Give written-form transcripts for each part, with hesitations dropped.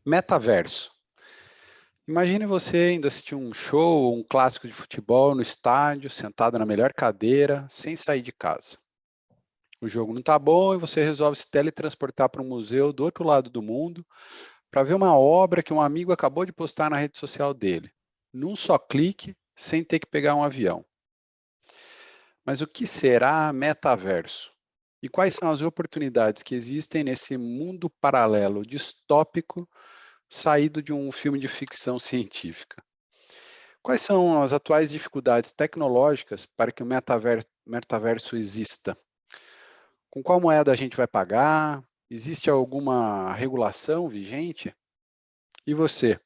Metaverso. Imagine você indo assistir um show ou um clássico de futebol no estádio, sentado na melhor cadeira, sem sair de casa. O jogo não está bom e você resolve se teletransportar para um museu do outro lado do mundo para ver uma obra que um amigo acabou de postar na rede social dele, num só clique, sem ter que pegar um avião. Mas o que será metaverso? E quais são as oportunidades que existem nesse mundo paralelo distópico saído de um filme de ficção científica? Quais são as atuais dificuldades tecnológicas para que o metaverso exista? Com qual moeda a gente vai pagar? Existe alguma regulação vigente? E você,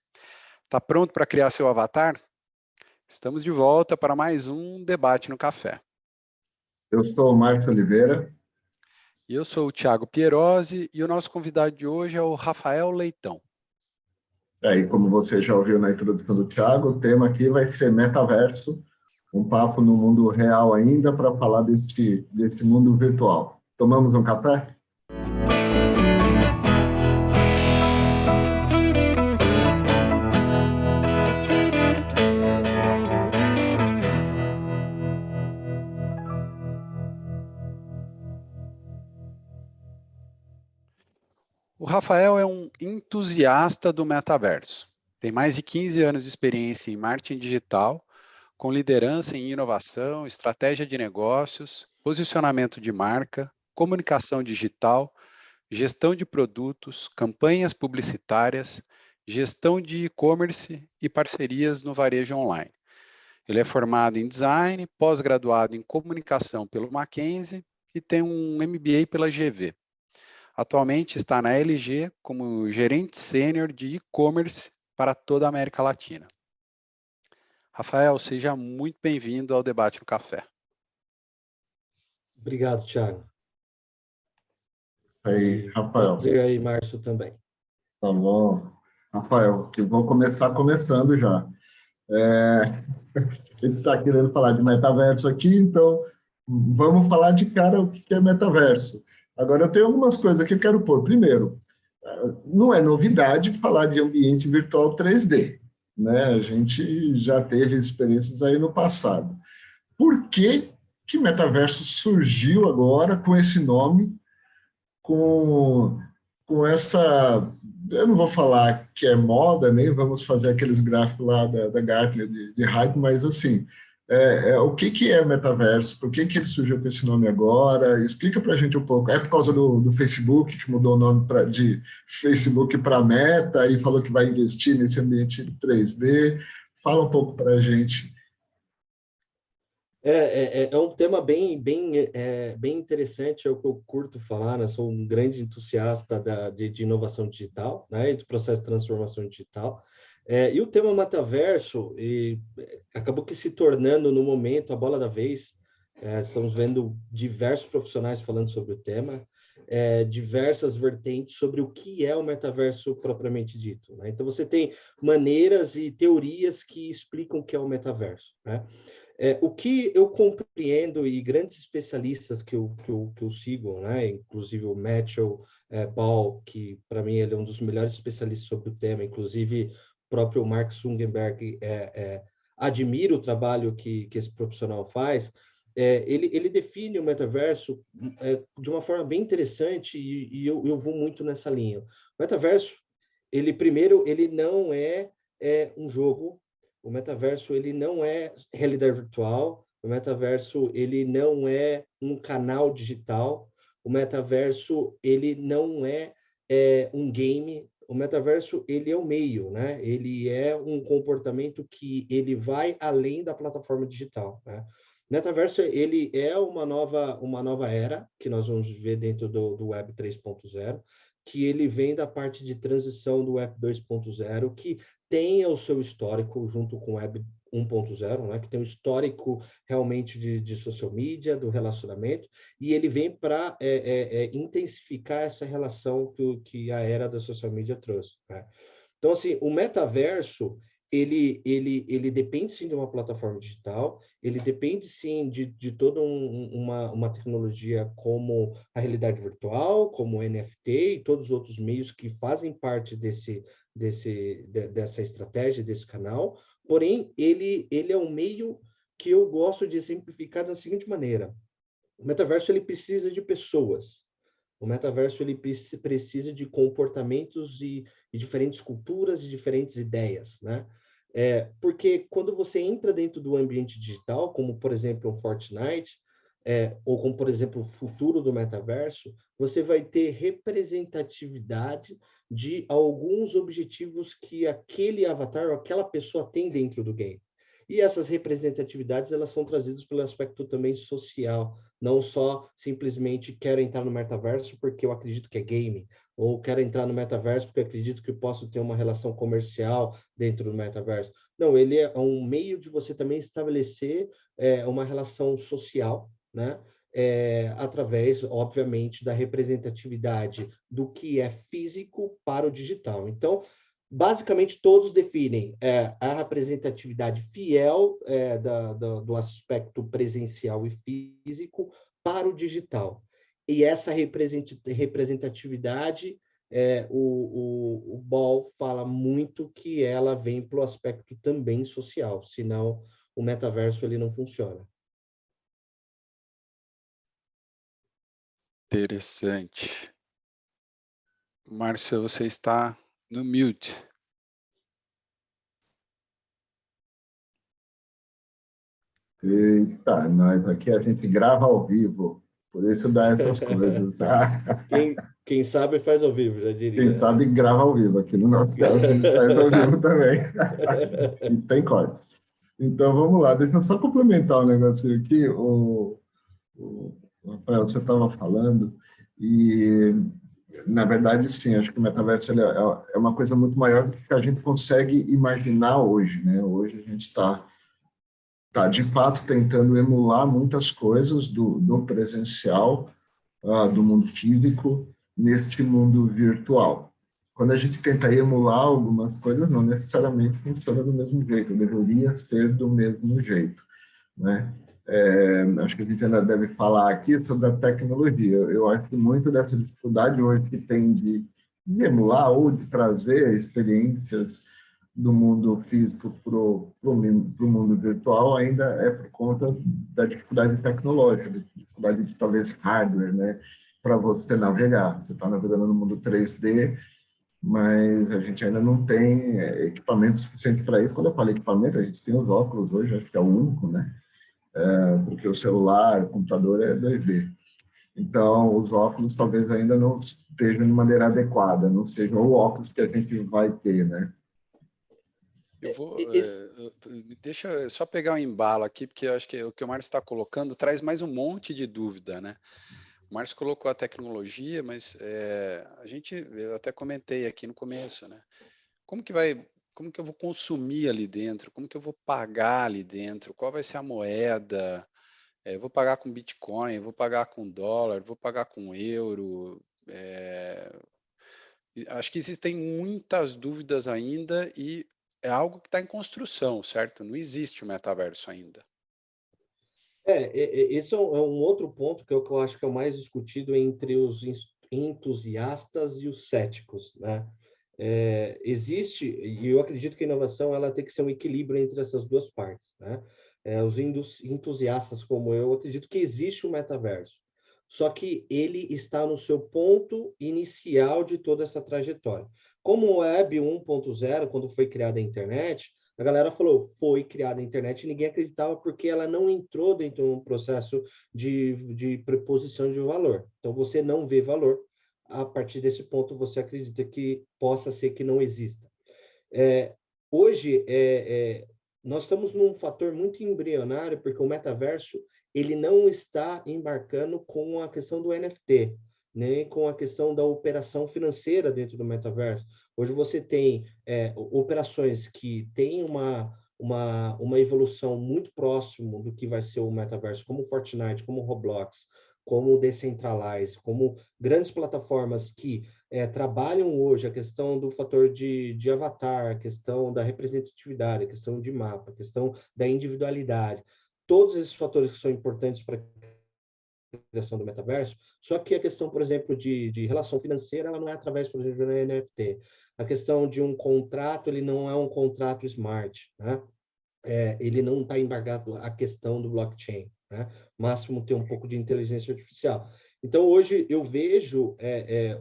está pronto para criar seu avatar? Estamos de volta para mais um debate no café. Eu sou o Márcio Oliveira. E eu sou o Thiago Pierosi e o nosso convidado de hoje é o Rafael Leitão. Aí, como você já ouviu na introdução do Thiago, o tema aqui vai ser metaverso, um papo no mundo real ainda para falar desse mundo virtual. Tomamos um café? O Rafael é um entusiasta do metaverso. Tem mais de 15 anos de experiência em marketing digital, com liderança em inovação, estratégia de negócios, posicionamento de marca, comunicação digital, gestão de produtos, campanhas publicitárias, gestão de e-commerce e parcerias no varejo online. Ele é formado em design, pós-graduado em comunicação pelo Mackenzie e tem um MBA pela GV. Atualmente está na LG como gerente sênior de e-commerce para toda a América Latina. Rafael, seja muito bem-vindo ao Debate no Café. Obrigado, Thiago. Aí, Rafael. Prazer aí, Márcio, também. Tá bom. Rafael, que vou começar começando já. A gente está querendo falar de metaverso aqui, então vamos falar de cara o que é metaverso. Agora, eu tenho algumas coisas que eu quero pôr. Primeiro, não é novidade falar de ambiente virtual 3D, né? A gente já teve experiências aí no passado. Por que que metaverso surgiu agora com esse nome, com essa... Eu não vou falar que é moda, nem vamos fazer aqueles gráficos lá da Gartner de hype, mas assim, o que é metaverso? Por que ele surgiu com esse nome agora? Explica para a gente um pouco. É por causa do Facebook, que mudou o nome de Facebook para Meta e falou que vai investir nesse ambiente 3D. Fala um pouco para a gente. É um tema bem interessante, é o que eu curto falar, né? Sou um grande entusiasta de inovação digital, né? E do processo de transformação digital. E o tema metaverso acabou que se tornando, no momento, a bola da vez. Estamos vendo diversos profissionais falando sobre o tema, diversas vertentes sobre o que é o metaverso propriamente dito, né? Então, você tem maneiras e teorias que explicam o que é o metaverso, né? O que eu compreendo, e grandes especialistas que eu sigo, né? Inclusive o Matthew Ball, que para mim ele é um dos melhores especialistas sobre o tema, inclusive o próprio Mark Zuckerberg admira o trabalho que esse profissional faz. Ele define o metaverso de uma forma bem interessante e eu vou muito nessa linha. O metaverso, ele não é um jogo. O metaverso, ele não é realidade virtual. O metaverso, ele não é um canal digital. O metaverso, ele não é um game. O metaverso, ele é o meio, né? Ele é um comportamento que ele vai além da plataforma digital, né? O metaverso, ele é uma nova era que nós vamos viver dentro do Web 3.0, que ele vem da parte de transição do Web 2.0, que tem o seu histórico junto com o Web 1.0, né, que tem um histórico realmente de social media, do relacionamento, e ele vem para intensificar essa relação que a era da social media trouxe, né? Então, assim, o metaverso, ele depende sim de uma plataforma digital, ele depende sim de toda uma tecnologia como a realidade virtual, como o NFT e todos os outros meios que fazem parte dessa estratégia, desse canal. Porém, ele é um meio que eu gosto de exemplificar da seguinte maneira: o metaverso ele precisa de pessoas. O metaverso ele precisa de comportamentos e diferentes culturas e diferentes ideias, né? Porque quando você entra dentro do ambiente digital, como por exemplo um Fortnite, ou como por exemplo o futuro do metaverso, você vai ter representatividade de alguns objetivos que aquele avatar ou aquela pessoa tem dentro do game. E essas representatividades elas são trazidas pelo aspecto também social, não só simplesmente quero entrar no metaverso porque eu acredito que é game, ou quero entrar no metaverso porque eu acredito que eu posso ter uma relação comercial dentro do metaverso. Não, ele é um meio de você também estabelecer uma relação social, né? Através, obviamente, da representatividade do que é físico para o digital. Então, basicamente, todos definem a representatividade fiel do aspecto presencial e físico para o digital. E essa representatividade, o Ball fala muito que ela vem para o aspecto também social, senão o metaverso ele não funciona. Interessante. Márcio, você está no mute. Eita, nós aqui a gente grava ao vivo, por isso dá essas coisas, tá? Quem sabe faz ao vivo, já diria. Quem sabe grava ao vivo, aqui no nosso caso a gente faz ao vivo também. E tem corte. Então vamos lá, deixa eu só complementar um negocinho aqui. O Rafael, você estava falando, e na verdade, sim, acho que o metaverso ele é uma coisa muito maior do que a gente consegue imaginar hoje, né? Hoje a gente está de fato tentando emular muitas coisas do presencial, do mundo físico, neste mundo virtual. Quando a gente tenta emular algumas coisas, não necessariamente funciona do mesmo jeito, deveria ser do mesmo jeito, né? Acho que a gente ainda deve falar aqui sobre a tecnologia. Eu acho que muito dessa dificuldade hoje que tem de emular ou de trazer experiências do mundo físico para o mundo virtual ainda é por conta da dificuldade tecnológica, da dificuldade de talvez hardware, né, para você navegar. Você está navegando no mundo 3D, mas a gente ainda não tem equipamento suficiente para isso. Quando eu falo equipamento, a gente tem os óculos hoje, acho que é o único, né? Porque o celular, o computador é 2D. Então, os óculos talvez ainda não estejam de maneira adequada, não sejam o óculos que a gente vai ter, né? Eu vou, deixa eu só pegar um embalo aqui, porque eu acho que o que o Márcio está colocando traz mais um monte de dúvida, né? O Márcio colocou a tecnologia, mas eu até comentei aqui no começo, né? Como que eu vou consumir ali dentro? Como que eu vou pagar ali dentro? Qual vai ser a moeda? Eu vou pagar com Bitcoin, vou pagar com dólar, vou pagar com euro. Acho que existem muitas dúvidas ainda e é algo que está em construção, certo? Não existe o metaverso ainda. Esse é um outro ponto que eu acho que é o mais discutido entre os entusiastas e os céticos, né? Existe, e eu acredito que a inovação ela tem que ser um equilíbrio entre essas duas partes, né? Os entusiastas como eu acredito que existe o metaverso, só que ele está no seu ponto inicial de toda essa trajetória. Como o Web 1.0, quando foi criada a internet, a galera falou, foi criada a internet e ninguém acreditava porque ela não entrou dentro de um processo de preposição de valor. Então, você não vê valor. A partir desse ponto, você acredita que possa ser que não exista. Hoje, nós estamos num fator muito embrionário, porque o metaverso ele não está embarcando com a questão do NFT, nem com a questão da operação financeira dentro do metaverso. Hoje você tem operações que têm uma evolução muito próximo do que vai ser o metaverso, como o Fortnite, como o Roblox, como o Decentralize, como grandes plataformas que trabalham hoje a questão do fator de avatar, a questão da representatividade, a questão de mapa, a questão da individualidade, todos esses fatores que são importantes para a criação do metaverso, só que a questão, por exemplo, de relação financeira, ela não é através, por exemplo, do NFT. A questão de um contrato, ele não é um contrato smart, né? Ele não está embargado à questão do blockchain, né? Máximo ter um pouco de inteligência artificial. Então, hoje, eu vejo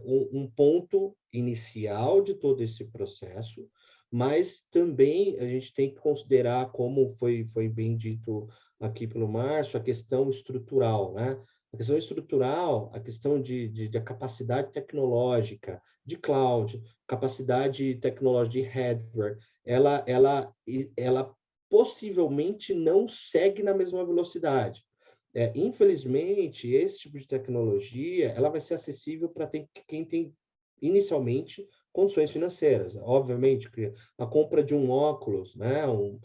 um ponto inicial de todo esse processo, mas também a gente tem que considerar, como foi bem dito aqui pelo Márcio, a questão estrutural, né? A questão estrutural, a questão de capacidade tecnológica, de cloud, capacidade tecnológica de hardware, ela possivelmente não segue na mesma velocidade. Infelizmente, esse tipo de tecnologia ela vai ser acessível para quem tem, inicialmente, condições financeiras. Obviamente, que a compra de um óculos, né, um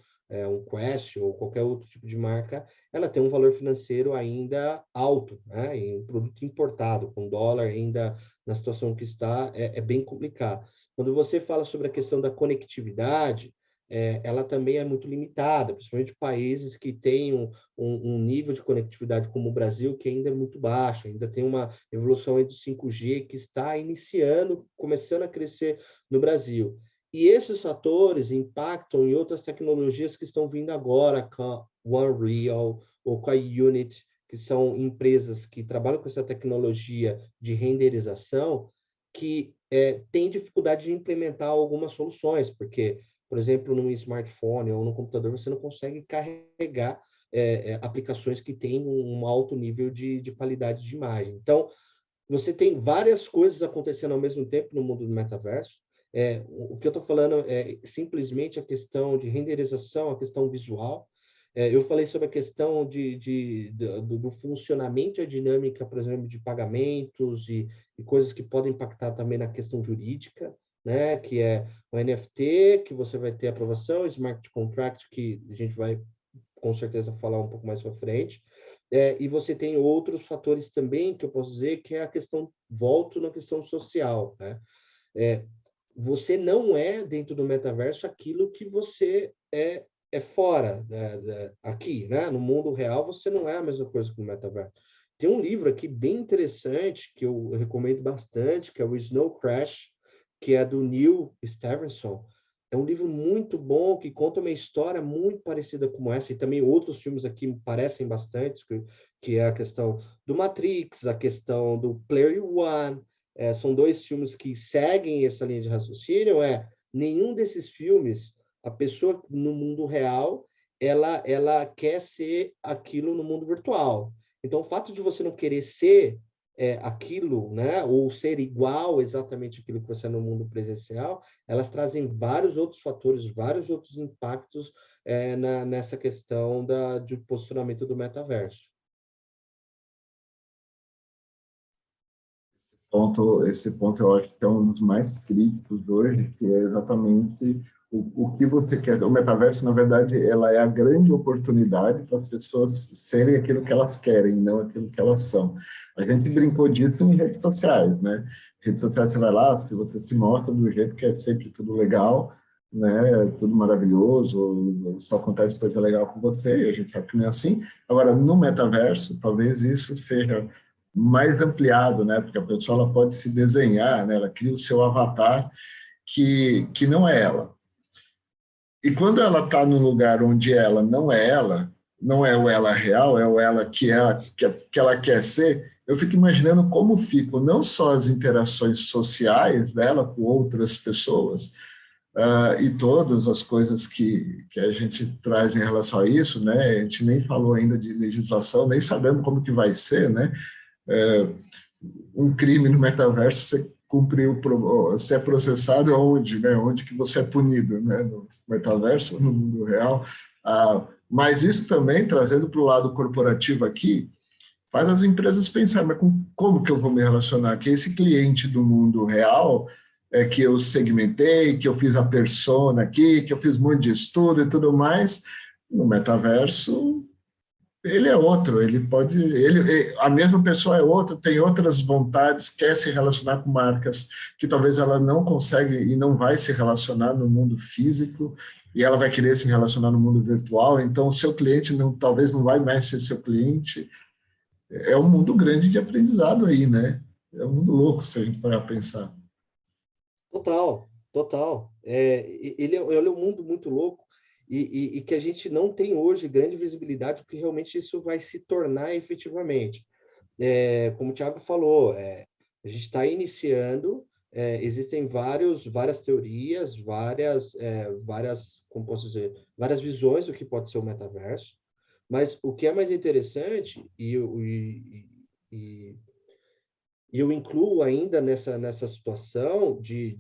Quest ou qualquer outro tipo de marca, ela tem um valor financeiro ainda alto, né, em produto importado, com dólar ainda na situação que está, é bem complicado. Quando você fala sobre a questão da conectividade, ela também é muito limitada, principalmente países que têm um nível de conectividade como o Brasil, que ainda é muito baixo, ainda tem uma evolução aí do 5G que está iniciando, começando a crescer no Brasil. E esses fatores impactam em outras tecnologias que estão vindo agora, com a Unreal ou com a Unity, que são empresas que trabalham com essa tecnologia de renderização, que têm dificuldade de implementar algumas soluções, porque, por exemplo, num smartphone ou no computador, você não consegue carregar aplicações que têm um alto nível de qualidade de imagem. Então, você tem várias coisas acontecendo ao mesmo tempo no mundo do metaverso. O que eu estou falando é simplesmente a questão de renderização, a questão visual. Eu falei sobre a questão do funcionamento e a dinâmica, por exemplo, de pagamentos e coisas que podem impactar também na questão jurídica, né? Que é o NFT, que você vai ter aprovação, smart contract, que a gente vai com certeza falar um pouco mais para frente. E você tem outros fatores também que eu posso dizer que é a questão, volto na questão social, né? Você não é, dentro do metaverso, aquilo que você é fora, aqui, né? No mundo real, você não é a mesma coisa que o metaverso. Tem um livro aqui bem interessante, que eu recomendo bastante, que é o Snow Crash, que é do Neil Stephenson. É um livro muito bom, que conta uma história muito parecida com essa, e também outros filmes aqui me parecem bastante, que é a questão do Matrix, a questão do Player One. São dois filmes que seguem essa linha de raciocínio. Nenhum desses filmes, a pessoa no mundo real, ela quer ser aquilo no mundo virtual. Então, o fato de você não querer ser aquilo, né, ou ser igual exatamente aquilo que você é no mundo presencial, elas trazem vários outros fatores, vários outros impactos nessa questão de posicionamento do metaverso. Esse ponto eu acho que é um dos mais críticos hoje, que é exatamente o que você quer. O metaverso, na verdade, ela é a grande oportunidade para as pessoas serem aquilo que elas querem, não aquilo que elas são. A gente brincou disso em redes sociais, né? Redes sociais, você vai lá, se você se mostra do jeito que é sempre tudo legal, né? Tudo maravilhoso, só acontece coisa legal com você, e a gente sabe que não é assim. Agora, no metaverso, talvez isso seja mais ampliado, né? Porque a pessoa ela pode se desenhar, né? Ela cria o seu avatar que não é ela. E quando ela está num lugar onde ela, não é o ela real, é o ela que ela quer ser, eu fico imaginando como ficam não só as interações sociais dela com outras pessoas, e todas as coisas que a gente traz em relação a isso, né? A gente nem falou ainda de legislação, nem sabemos como que vai ser, né? Um crime no metaverso, você cumpriu, você é processado onde, né? Onde que você é punido, né? No metaverso, no mundo real. Mas isso também, trazendo para o lado corporativo aqui, faz as empresas pensar, mas como que eu vou me relacionar? Que esse cliente do mundo real que eu segmentei, que eu fiz a persona aqui, que eu fiz um monte de estudo e tudo mais, no metaverso Ele é outro, a mesma pessoa é outro, tem outras vontades, quer se relacionar com marcas que talvez ela não consegue e não vai se relacionar no mundo físico, e ela vai querer se relacionar no mundo virtual, então o seu cliente talvez não vai mais ser seu cliente. É um mundo grande de aprendizado aí, né? É um mundo louco se a gente parar para pensar. Total, total. Ele é um mundo muito louco e que a gente não tem hoje grande visibilidade, porque realmente isso vai se tornar efetivamente. Como o Thiago falou, a gente está iniciando, existem várias teorias, como posso dizer, várias visões do que pode ser o metaverso, mas o que é mais interessante, e eu incluo ainda nessa situação de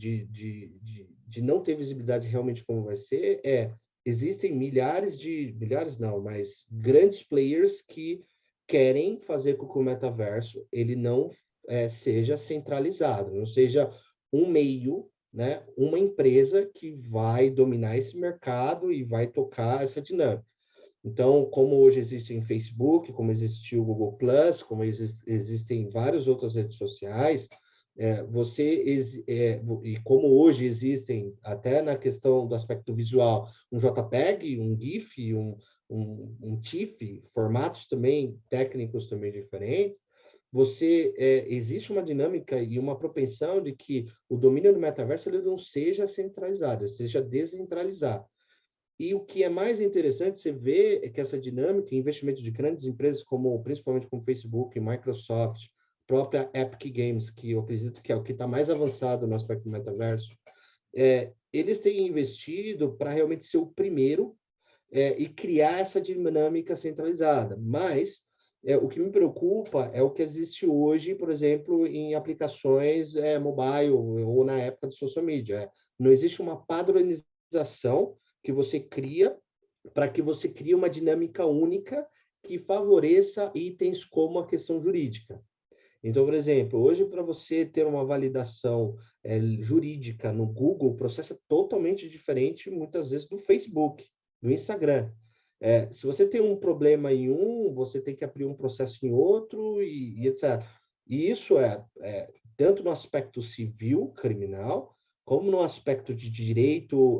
não ter visibilidade realmente como vai ser, existem milhares não, mas grandes players que querem fazer com que o metaverso ele não seja centralizado, não seja um meio, né, uma empresa que vai dominar esse mercado e vai tocar essa dinâmica. Então, como hoje existe em Facebook, como existiu o Google Plus, como existem várias outras redes sociais, e como hoje existem, até na questão do aspecto visual, um JPEG, um GIF, um TIFF, formatos também técnicos também diferentes, existe uma dinâmica e uma propensão de que o domínio do metaverso ele não seja centralizado, ele seja descentralizado. E o que é mais interessante, você vê é que essa dinâmica, investimento de grandes empresas, principalmente como Facebook, Microsoft, própria Epic Games, que eu acredito que é o que está mais avançado no aspecto do metaverso, eles têm investido para realmente ser o primeiro e criar essa dinâmica centralizada. Mas o que me preocupa é o que existe hoje, por exemplo, em aplicações mobile ou na época de social media. Não existe uma padronização que você cria para que você crie uma dinâmica única que favoreça itens como a questão jurídica. Então, por exemplo, hoje para você ter uma validação jurídica no Google, o processo é totalmente diferente, muitas vezes, do Facebook, do Instagram. Se você tem um problema em um, você tem que abrir um processo em outro e etc. E isso tanto no aspecto civil, criminal, como no aspecto de direito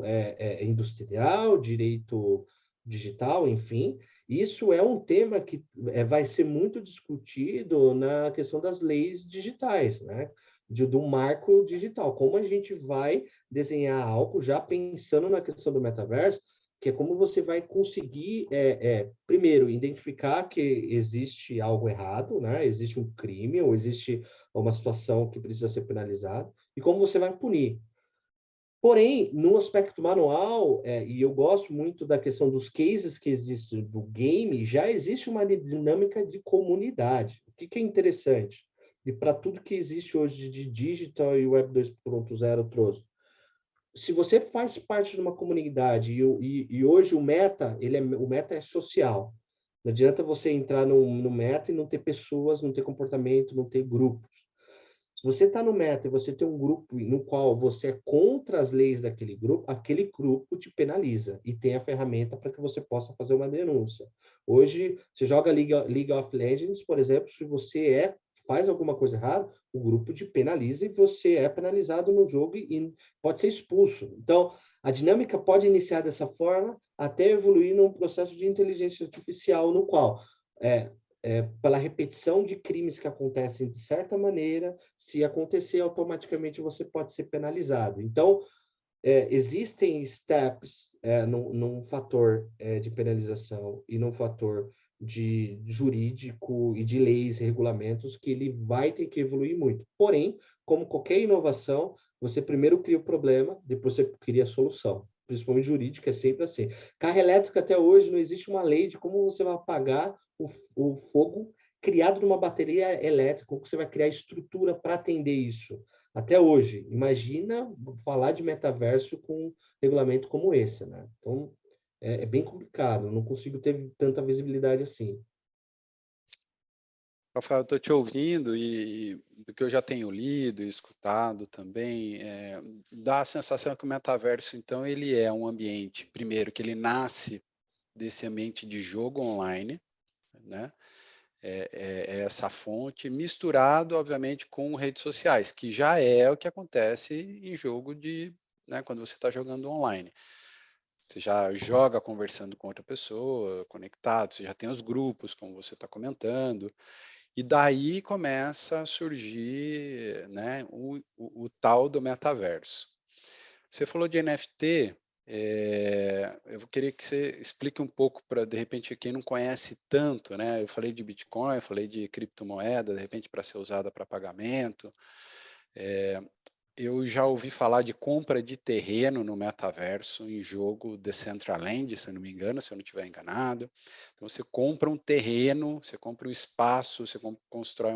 industrial, direito digital, enfim. Isso é um tema que vai ser muito discutido na questão das leis digitais, né? Do marco digital. Como a gente vai desenhar algo já pensando na questão do metaverso, que é como você vai conseguir, primeiro, identificar que existe algo errado, né? Existe um crime ou existe uma situação que precisa ser penalizada, e como você vai punir. Porém, no aspecto manual, e eu gosto muito da questão dos cases que existem do game, já existe uma dinâmica de comunidade. O que é interessante? E para tudo que existe hoje de digital e Web 2.0 trouxe. Se você faz parte de uma comunidade e hoje o meta é social. Não adianta você entrar no meta e não ter pessoas, não ter comportamento, não ter grupos. Se você está no meta e você tem um grupo no qual você é contra as leis daquele grupo, aquele grupo te penaliza e tem a ferramenta para que você possa fazer uma denúncia. Hoje, você joga League of Legends, por exemplo, se você faz alguma coisa errada, o grupo te penaliza e você é penalizado no jogo e pode ser expulso. Então, a dinâmica pode iniciar dessa forma até evoluir num processo de inteligência artificial no qual pela repetição de crimes que acontecem de certa maneira, se acontecer automaticamente você pode ser penalizado. Então, existem steps num fator de penalização e num fator de jurídico e de leis, regulamentos, que ele vai ter que evoluir muito. Porém, como qualquer inovação, você primeiro cria o problema, depois você cria a solução. Principalmente jurídica, é sempre assim. Carro elétrico, até hoje, não existe uma lei de como você vai apagar o fogo criado numa bateria elétrica, como você vai criar estrutura para atender isso. Até hoje, imagina falar de metaverso com um regulamento como esse, né? Então, é bem complicado, não consigo ter tanta visibilidade assim. Rafael, eu estou te ouvindo e do que eu já tenho lido e escutado também, dá a sensação que o metaverso, então, ele é um ambiente, primeiro, que ele nasce desse ambiente de jogo online, né? É essa fonte, misturado, obviamente, com redes sociais, que já é o que acontece em jogo né, quando você está jogando online. Você já joga conversando com outra pessoa, conectado, você já tem os grupos, como você está comentando, e daí começa a surgir, né, o tal do metaverso. Você falou de NFT, eu queria que você explique um pouco para, de repente, quem não conhece tanto, né? Eu falei de Bitcoin, eu falei de criptomoeda, de repente, para ser usada para pagamento. Eu já ouvi falar de compra de terreno no metaverso, em jogo Decentraland, se não me engano, se eu não estiver enganado. Então, você compra um terreno, você compra um espaço, você constrói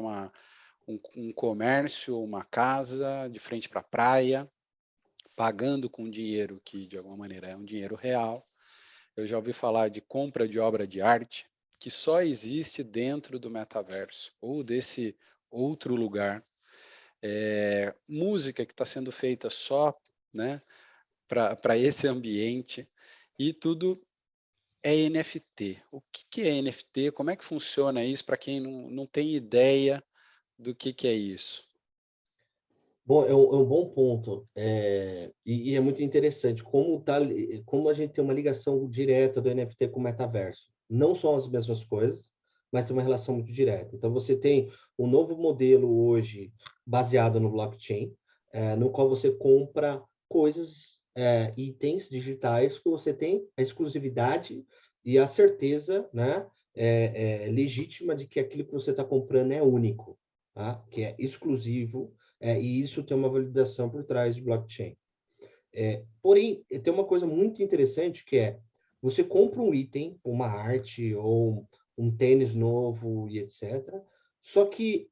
um comércio, uma casa de frente para a praia, pagando com dinheiro que, de alguma maneira, é um dinheiro real. Eu já ouvi falar de compra de obra de arte, que só existe dentro do metaverso, ou desse outro lugar. Música que está sendo feita só, né, para esse ambiente, e tudo é NFT. O que é NFT? Como é que funciona isso para quem não tem ideia do que é isso? Bom, é um bom ponto. E é muito interessante como a gente tem uma ligação direta do NFT com o metaverso. Não são as mesmas coisas, mas tem uma relação muito direta. Então, você tem um novo modelo hoje baseado no blockchain, no qual você compra coisas, itens digitais que você tem a exclusividade e a certeza, né, legítima de que aquilo que você está comprando é único, tá? Que é exclusivo, e isso tem uma validação por trás de blockchain. Porém, tem uma coisa muito interessante que é, você compra um item, uma arte ou um tênis novo e etc. Só que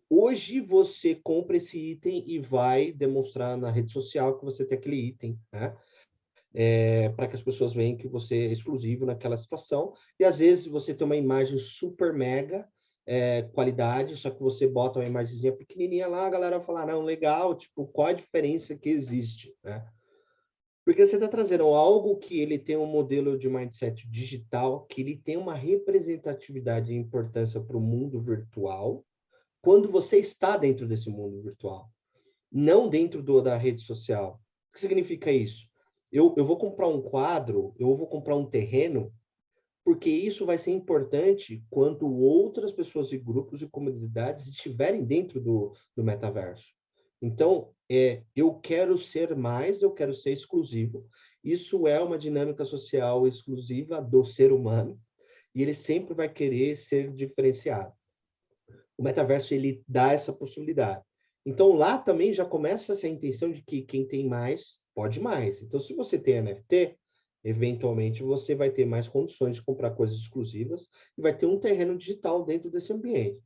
hoje você compra esse item e vai demonstrar na rede social que você tem aquele item, né? Para que as pessoas vejam que você é exclusivo naquela situação. E às vezes você tem uma imagem super mega qualidade, só que você bota uma imagenzinha pequenininha lá, a galera vai falar, não, legal, tipo, qual a diferença que existe, né? Porque você está trazendo algo que ele tem um modelo de mindset digital, que ele tem uma representatividade e importância para o mundo virtual, quando você está dentro desse mundo virtual, não dentro da rede social. O que significa isso? Eu vou comprar um quadro, eu vou comprar um terreno, porque isso vai ser importante quando outras pessoas e grupos e comunidades estiverem dentro do metaverso. Então, eu quero ser mais, eu quero ser exclusivo. Isso é uma dinâmica social exclusiva do ser humano, e ele sempre vai querer ser diferenciado. O metaverso, ele dá essa possibilidade. Então, lá também já começa essa intenção de que quem tem mais, pode mais. Então, se você tem NFT, eventualmente você vai ter mais condições de comprar coisas exclusivas e vai ter um terreno digital dentro desse ambiente.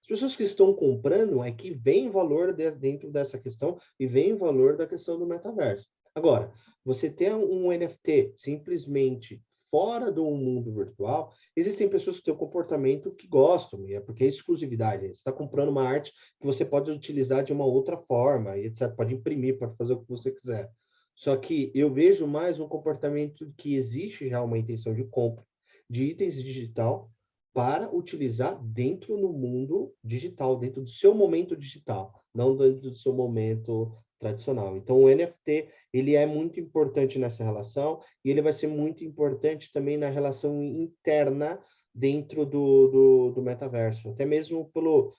As pessoas que estão comprando é que vem valor dentro dessa questão e vem valor da questão do metaverso. Agora, você ter um NFT simplesmente fora do mundo virtual, existem pessoas que têm um comportamento que gostam, e é porque é exclusividade. Você está comprando uma arte que você pode utilizar de uma outra forma, e etc. Pode imprimir, pode fazer o que você quiser. Só que eu vejo mais um comportamento que existe já uma intenção de compra de itens digital para utilizar dentro no mundo digital, dentro do seu momento digital, não dentro do seu momento tradicional. Então, o NFT, ele é muito importante nessa relação e ele vai ser muito importante também na relação interna dentro do metaverso, até mesmo pelo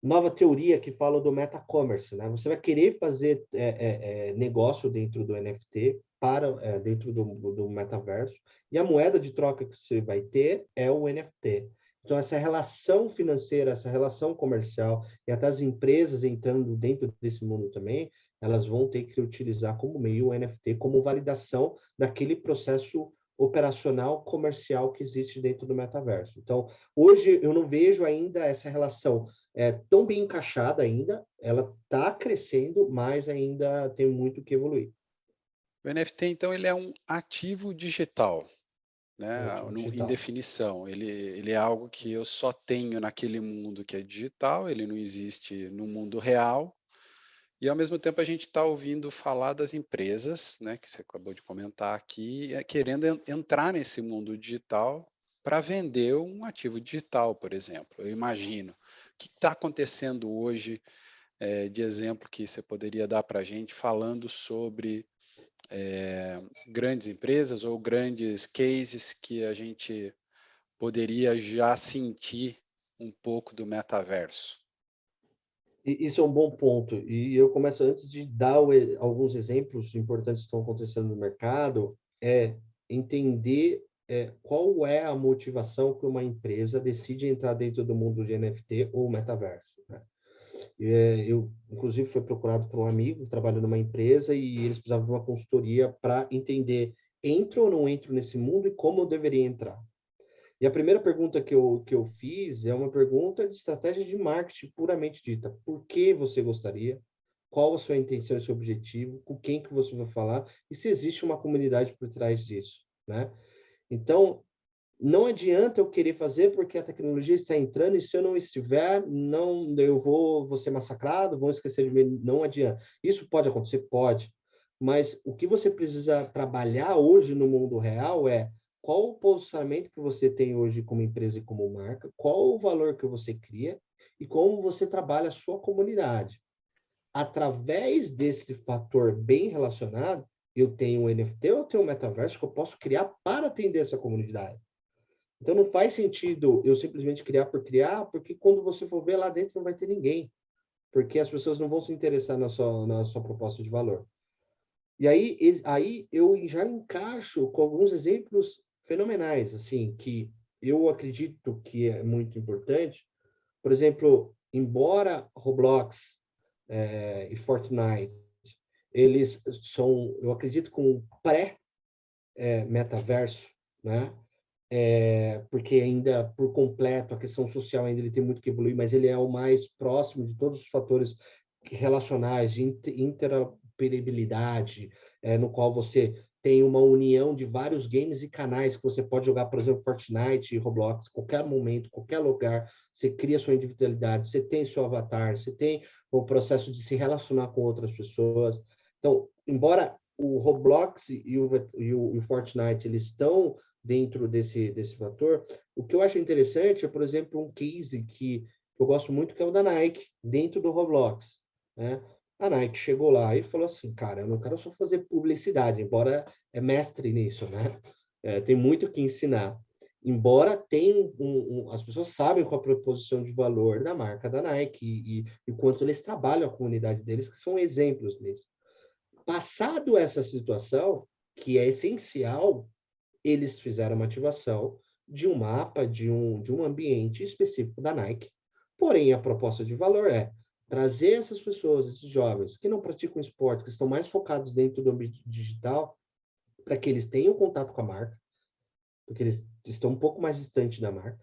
nova teoria que fala do meta-commerce, né? Você vai querer fazer negócio dentro do NFT para dentro do metaverso, e a moeda de troca que você vai ter é o NFT. Então, essa relação financeira, essa relação comercial, e até as empresas entrando dentro desse mundo também, elas vão ter que utilizar como meio o NFT, como validação daquele processo operacional comercial que existe dentro do metaverso. Então, hoje eu não vejo ainda essa relação tão bem encaixada ainda, ela está crescendo, mas ainda tem muito que evoluir. O NFT, então, ele é um ativo digital, É um né? ativo Em digital. definição. Ele é algo que eu só tenho naquele mundo que é digital, ele não existe no mundo real. E, ao mesmo tempo, a gente está ouvindo falar das empresas, né, que você acabou de comentar aqui, querendo entrar nesse mundo digital para vender um ativo digital, por exemplo. Eu imagino. O que está acontecendo hoje, de exemplo, que você poderia dar para a gente falando sobre grandes empresas ou grandes cases que a gente poderia já sentir um pouco do metaverso? Isso é um bom ponto. E eu começo antes de dar alguns exemplos importantes que estão acontecendo no mercado, entender qual é a motivação que uma empresa decide entrar dentro do mundo de NFT ou metaverso, né? Eu, inclusive, fui procurado por um amigo, trabalhando numa empresa, e eles precisavam de uma consultoria para entender entro ou não entro nesse mundo e como eu deveria entrar. E a primeira pergunta que eu fiz é uma pergunta de estratégia de marketing puramente dita. Por que você gostaria? Qual a sua intenção e seu objetivo? Com quem que você vai falar? E se existe uma comunidade por trás disso, né? Então, não adianta eu querer fazer porque a tecnologia está entrando e se eu não estiver, não, eu vou ser massacrado, vão esquecer de mim. Não adianta. Isso pode acontecer? Pode. Mas o que você precisa trabalhar hoje no mundo real é qual o posicionamento que você tem hoje como empresa e como marca, qual o valor que você cria e como você trabalha a sua comunidade. Através desse fator bem relacionado, eu tenho um NFT, eu tenho um metaverso que eu posso criar para atender essa comunidade. Então não faz sentido eu simplesmente criar por criar, porque quando você for ver lá dentro não vai ter ninguém, porque as pessoas não vão se interessar na sua proposta de valor. E aí eu já encaixo com alguns exemplos fenomenais, assim, que eu acredito que é muito importante. Por exemplo, embora Roblox e Fortnite, eles são, eu acredito, com um pré-metaverso, né? Porque ainda por completo a questão social ainda ele tem muito que evoluir, mas ele é o mais próximo de todos os fatores relacionais de interoperabilidade, no qual você tem uma união de vários games e canais que você pode jogar, por exemplo, Fortnite e Roblox, qualquer momento, qualquer lugar, você cria sua individualidade, você tem seu avatar, você tem o processo de se relacionar com outras pessoas. Então, embora o Roblox e o Fortnite eles estão dentro desse fator. O que eu acho interessante é, por exemplo, um case que eu gosto muito, que é o da Nike, dentro do Roblox, né? A Nike chegou lá e falou assim, cara, eu não quero só fazer publicidade, embora é mestre nisso, né? Tem muito que ensinar. Embora tenha as pessoas sabem qual a proposição de valor da marca da Nike e quanto eles trabalham a comunidade deles, que são exemplos nisso. Passado essa situação, que é essencial, eles fizeram uma ativação de um mapa, de um ambiente específico da Nike. Porém, a proposta de valor é trazer essas pessoas, esses jovens que não praticam esporte, que estão mais focados dentro do ambiente digital, para que eles tenham contato com a marca, porque eles estão um pouco mais distantes da marca,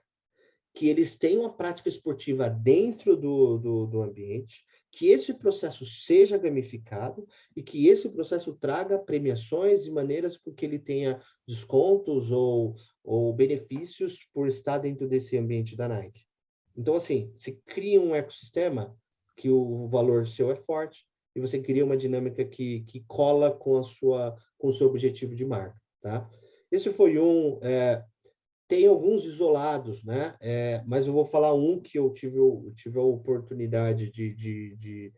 que eles tenham a prática esportiva dentro do ambiente, que esse processo seja gamificado e que esse processo traga premiações e maneiras com que ele tenha descontos ou benefícios por estar dentro desse ambiente da Nike. Então, assim, se cria um ecossistema que o valor seu é forte e você cria uma dinâmica que cola com o seu objetivo de marca, tá? Esse foi tem alguns isolados, né? Mas eu vou falar um que eu tive a oportunidade de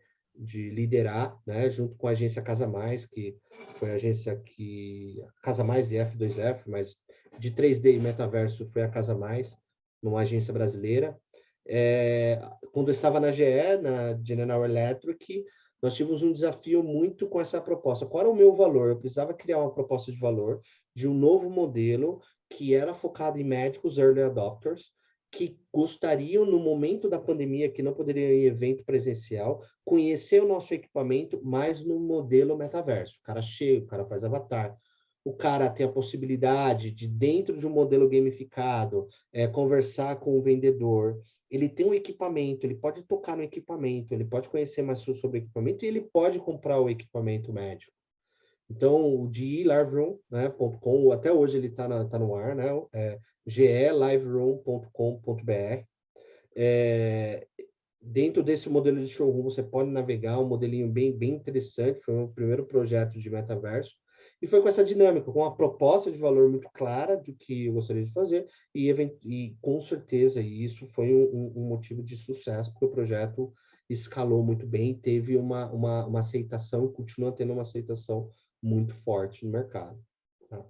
liderar, né? Junto com a agência Casa Mais, que foi a agência que... Casa Mais e F2F, mas de 3D e metaverso foi a Casa Mais, numa agência brasileira. Quando eu estava na GE, na General Electric, nós tivemos um desafio muito com essa proposta. Qual era o meu valor? Eu precisava criar uma proposta de valor de um novo modelo que era focado em médicos, early adopters, que gostariam, no momento da pandemia, que não poderiam ir em evento presencial, conhecer o nosso equipamento, mas no modelo metaverso. O cara chega, o cara faz avatar, o cara tem a possibilidade de, dentro de um modelo gamificado, conversar com o vendedor, ele tem um equipamento, ele pode tocar no equipamento, ele pode conhecer mais sobre o equipamento e ele pode comprar o equipamento médico. Então, o GELiveroom, né, .com, até hoje ele está no ar, né, geliveroom.com.br. Dentro desse modelo de showroom, você pode navegar, um modelinho bem interessante, foi o meu primeiro projeto de metaverso, E foi com essa dinâmica, com a proposta de valor muito clara do que eu gostaria de fazer, e com certeza isso foi um motivo de sucesso, porque o projeto escalou muito bem, teve uma aceitação, e continua tendo uma aceitação muito forte no mercado. Tá?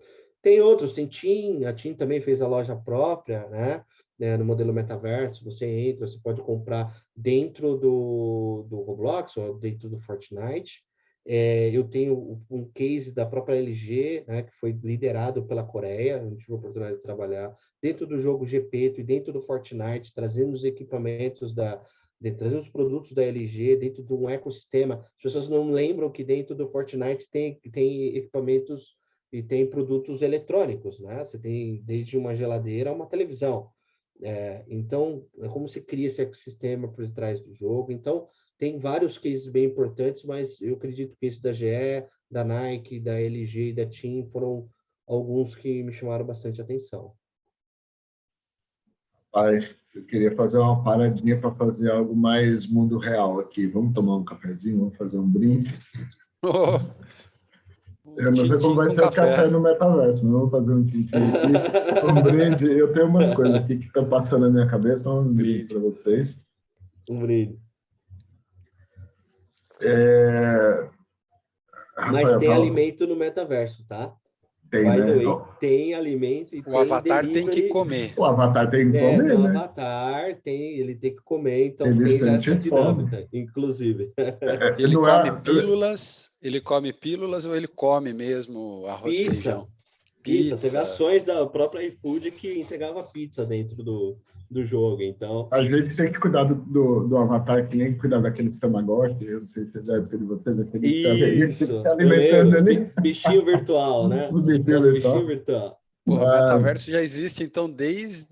Tem outros, tem TIM, a TIM também fez a loja própria, né? No modelo metaverso, você entra, você pode comprar dentro do Roblox ou dentro do Fortnite. Eu tenho um case da própria LG, né, que foi liderado pela Coreia, eu tive a oportunidade de trabalhar dentro do jogo GP e dentro do Fortnite, trazendo os equipamentos trazendo os produtos da LG dentro de um ecossistema. As pessoas não lembram que dentro do Fortnite tem equipamentos e tem produtos eletrônicos, né? Você tem desde uma geladeira a uma televisão. Então, é como se cria esse ecossistema por trás do jogo. Então, tem vários cases bem importantes, mas eu acredito que esse da GE, da Nike, da LG e da TIM foram alguns que me chamaram bastante atenção. Pai, eu queria fazer uma paradinha para fazer algo mais mundo real aqui. Vamos tomar um cafezinho, vamos fazer um brinde. Oh, Eu não sei como vai com ser o café café. no metaverso, mas vamos fazer um tintim aqui. Um brinde. Eu tenho umas coisas aqui que estão passando na minha cabeça, então um brinde Brinde. para vocês. Um brinde. Mas Rafael, tem alimento no metaverso, tá? tem, By the né? way, tem alimento e O tem Avatar tem que delivery. comer. O Avatar tem que comer, Tem um né? avatar, ele tem que comer, então Ele tem já sente essa fome. dinâmica, inclusive. Ele Não come é, pílulas ou ele come mesmo arroz e Pizza, feijão? pizza. Teve Pizza. ações da própria iFood que entregava pizza dentro do jogo, então... a gente tem que cuidar do Avatar, que nem cuidar daqueles Tamagotchi, eu não sei se é da época de vocês, aquele que Isso, fica eu alimentando lembro. ali, Bichinho virtual, né? os bichinhos Modo e bichinho tal. virtual. Porra, Mas, metaverso já existe então desde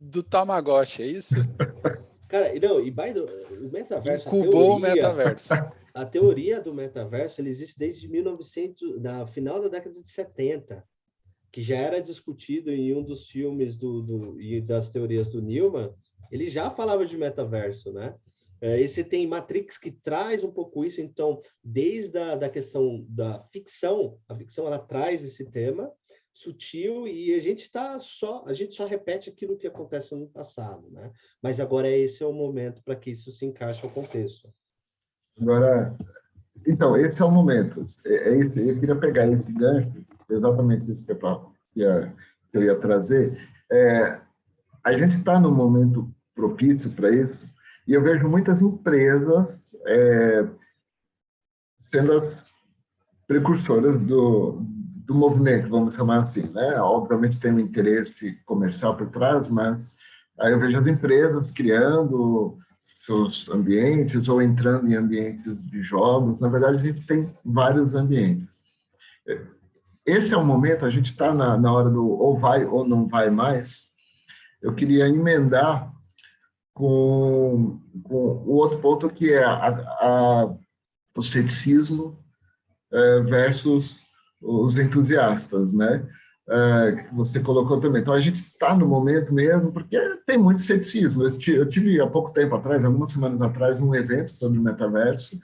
do Tamagotchi, é isso? Cara, não, o metaverso, Incubou o metaverso. a teoria do metaverso, ele existe desde 1900, na final da década de 70, que já era discutido em um dos filmes e das teorias do Newman, ele já falava de metaverso, né? E você tem Matrix que traz um pouco isso, então, desde da questão da ficção, a ficção ela traz esse tema sutil e a gente só repete aquilo que acontece no passado, né? Mas agora esse é o momento para que isso se encaixe ao contexto. agora, então, esse é o momento. Eu queria pegar esse gancho, exatamente isso que eu ia trazer. A gente está num momento propício para isso, e eu vejo muitas empresas sendo as precursoras do movimento, vamos chamar assim, né? Obviamente tem um interesse comercial por trás, mas aí eu vejo as empresas criando seus ambientes ou entrando em ambientes de jogos. Na verdade, a gente tem vários ambientes. Esse é o momento, a gente está na hora do ou vai ou não vai mais. Eu queria emendar com o outro ponto que é o ceticismo versus os entusiastas, né? Que você colocou também. Então, a gente está no momento mesmo, porque tem muito ceticismo. Eu tive, há pouco tempo atrás, algumas semanas atrás, um evento sobre o metaverso,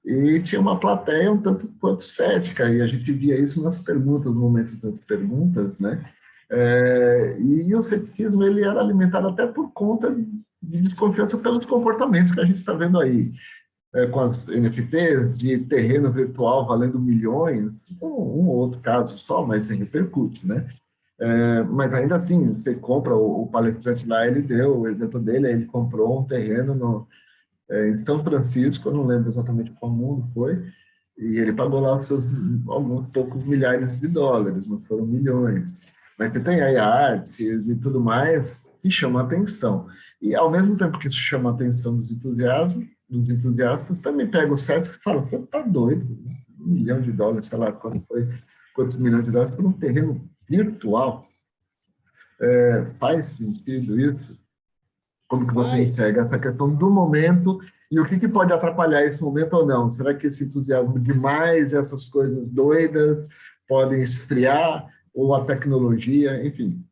e tinha uma plateia um tanto quanto cética, e a gente via isso nas perguntas, no momento das perguntas, né? E o ceticismo, ele era alimentado até por conta de desconfiança pelos comportamentos que a gente está vendo aí. Com as NFTs de terreno virtual valendo milhões, um ou outro caso só, mas repercute, né? Mas ainda assim, você compra, o palestrante lá, ele deu o exemplo dele, ele comprou um terreno em São Francisco, eu não lembro exatamente qual mundo foi, e ele pagou lá os seus alguns poucos milhares de dólares, não foram milhões. Mas você tem aí artes e tudo mais que chama atenção. E ao mesmo tempo que isso chama a atenção dos entusiastas, também pega o certo e fala, você está doido, $1 milhão, sei lá quantos milhões de dólares por um terreno virtual. Faz sentido isso? Como que você Mas, enxerga essa questão do momento e o que pode atrapalhar esse momento ou não? Será que esse entusiasmo demais, essas coisas doidas, podem esfriar? Ou a tecnologia, enfim?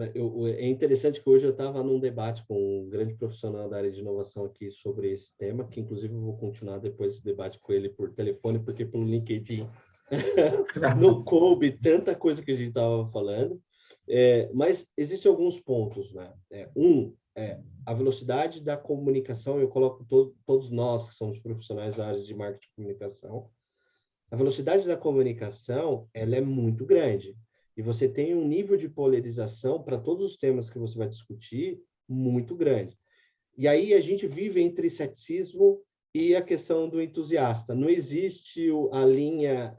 cara, é interessante que hoje eu estava num debate com um grande profissional da área de inovação aqui sobre esse tema, que inclusive eu vou continuar depois esse debate com ele por telefone, porque pelo LinkedIn não coube tanta coisa que a gente estava falando, mas existem alguns pontos, né? A velocidade da comunicação, eu coloco todos nós que somos profissionais da área de marketing e comunicação, a velocidade da comunicação, ela é muito grande. E você tem um nível de polarização para todos os temas que você vai discutir muito grande. E aí a gente vive entre ceticismo e a questão do entusiasta. Não existe a linha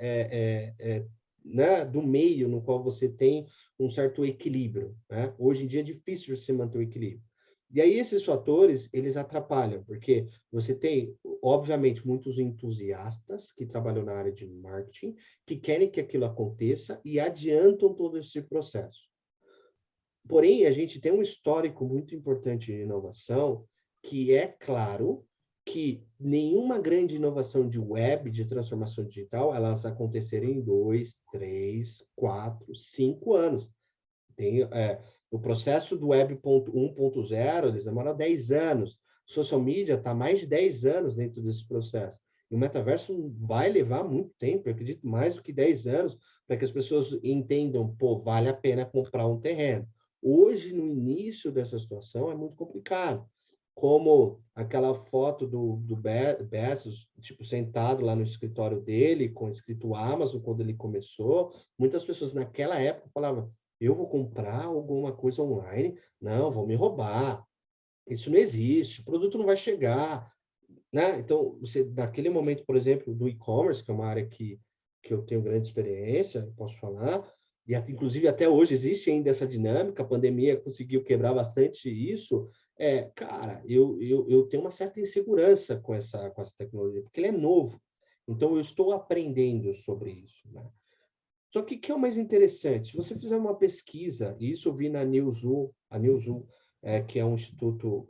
né, do meio no qual você tem um certo equilíbrio. Né? Hoje em dia é difícil você manter o equilíbrio. E aí esses fatores, eles atrapalham, porque você tem, obviamente, muitos entusiastas que trabalham na área de marketing, que querem que aquilo aconteça e adiantam todo esse processo. Porém, a gente tem um histórico muito importante de inovação, que é claro que nenhuma grande inovação de web, de transformação digital, elas acontecerem em 2, 3, 4, 5 anos. Tem, o processo do Web 1.0, eles demoram 10 anos. Social media está mais de 10 anos dentro desse processo. E o metaverso vai levar muito tempo, eu acredito, mais do que 10 anos, para que as pessoas entendam, pô, vale a pena comprar um terreno. Hoje, no início dessa situação, é muito complicado. Como aquela foto do Bezos, tipo, sentado lá no escritório dele, com escrito Amazon, quando ele começou, muitas pessoas naquela época falavam, eu vou comprar alguma coisa online? Não, vão me roubar. Isso não existe, o produto não vai chegar. Né? Então, você, naquele momento, por exemplo, do e-commerce, que é uma área que eu tenho grande experiência, posso falar, e inclusive até hoje existe ainda essa dinâmica, a pandemia conseguiu quebrar bastante isso, cara, eu tenho uma certa insegurança com essa tecnologia, porque ele é novo. Então, eu estou aprendendo sobre isso, né? Só que o que é o mais interessante? Se você fizer uma pesquisa, e isso eu vi na Newzoo, que é um instituto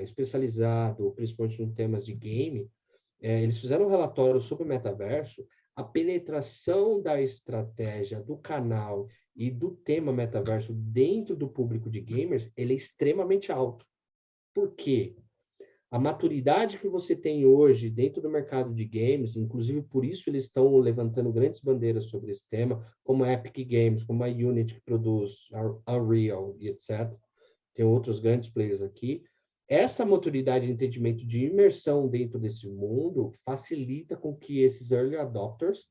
especializado, principalmente em temas de game, eles fizeram um relatório sobre o metaverso, a penetração da estratégia do canal e do tema metaverso dentro do público de gamers, ele é extremamente alto. Por quê? A maturidade que você tem hoje dentro do mercado de games, inclusive por isso eles estão levantando grandes bandeiras sobre esse tema, como a Epic Games, como a Unity que produz a Unreal e etc. Tem outros grandes players aqui. Essa maturidade de entendimento de imersão dentro desse mundo facilita com que esses early adopters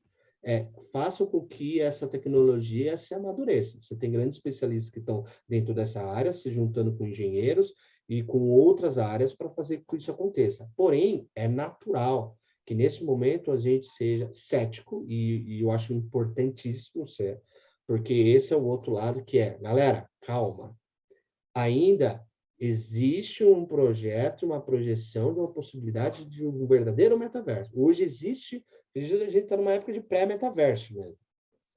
façam com que essa tecnologia se amadureça. Você tem grandes especialistas que estão dentro dessa área, se juntando com engenheiros, e com outras áreas para fazer com que isso aconteça. Porém, é natural que nesse momento a gente seja cético, e eu acho importantíssimo ser, porque esse é o outro lado que galera, calma. Ainda existe um projeto, uma projeção de uma possibilidade de um verdadeiro metaverso. Hoje existe, a gente está numa época de pré-metaverso mesmo.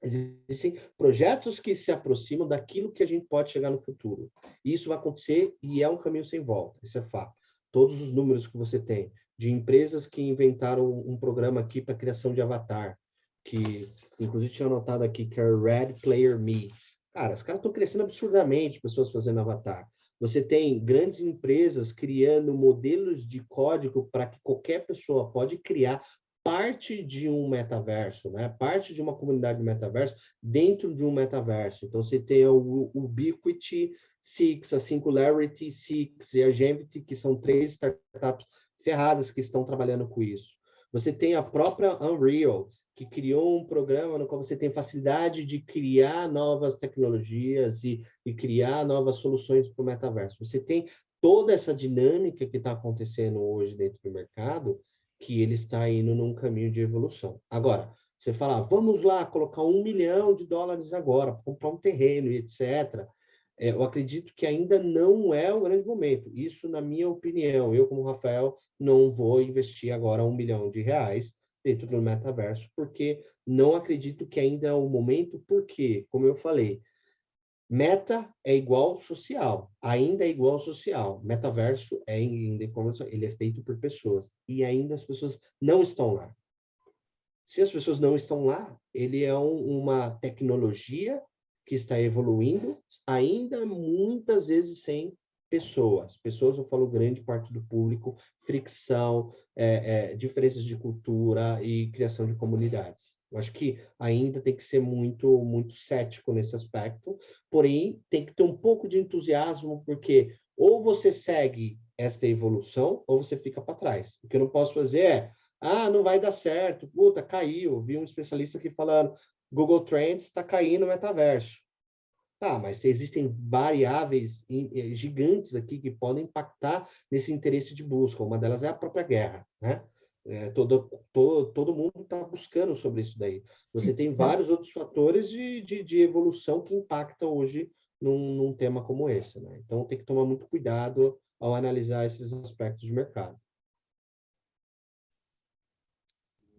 Existem projetos que se aproximam daquilo que a gente pode chegar no futuro. E isso vai acontecer e é um caminho sem volta, isso é fato. Todos os números que você tem de empresas que inventaram um programa aqui para criação de avatar, que inclusive tinha anotado aqui que é Red Player Me. Cara, os caras estão crescendo absurdamente, pessoas fazendo avatar. Você tem grandes empresas criando modelos de código para que qualquer pessoa pode criar parte de um metaverso, né? Parte de uma comunidade de metaverso dentro de um metaverso. Então, você tem o Ubiquiti 6, a Singularity 6 e a Gevity, que são 3 startups ferradas que estão trabalhando com isso. Você tem a própria Unreal, que criou um programa no qual você tem facilidade de criar novas tecnologias e criar novas soluções para o metaverso. Você tem toda essa dinâmica que está acontecendo hoje dentro do mercado, que ele está indo num caminho de evolução. Agora, você fala, vamos lá, colocar $1 milhão agora, comprar um terreno e etc. Eu acredito que ainda não é o grande momento. Isso, na minha opinião, eu, como Rafael, não vou investir agora R$1 milhão dentro do metaverso, porque não acredito que ainda é o momento, porque, como eu falei, meta é igual social, ainda é igual social. Metaverso ele é feito por pessoas e ainda as pessoas não estão lá. Se as pessoas não estão lá, ele é uma tecnologia que está evoluindo, ainda muitas vezes sem pessoas. Pessoas, eu falo grande parte do público, fricção, diferenças de cultura e criação de comunidades. Eu acho que ainda tem que ser muito, muito cético nesse aspecto, porém, tem que ter um pouco de entusiasmo, porque ou você segue esta evolução, ou você fica para trás. O que eu não posso fazer não vai dar certo, puta, caiu. Vi um especialista aqui falando, Google Trends está caindo no metaverso. Tá, mas existem variáveis gigantes aqui que podem impactar nesse interesse de busca. Uma delas é a própria guerra, né? Todo mundo está buscando sobre isso daí. Você tem vários outros fatores de evolução que impactam hoje num tema como esse, né? Então, tem que tomar muito cuidado ao analisar esses aspectos de mercado.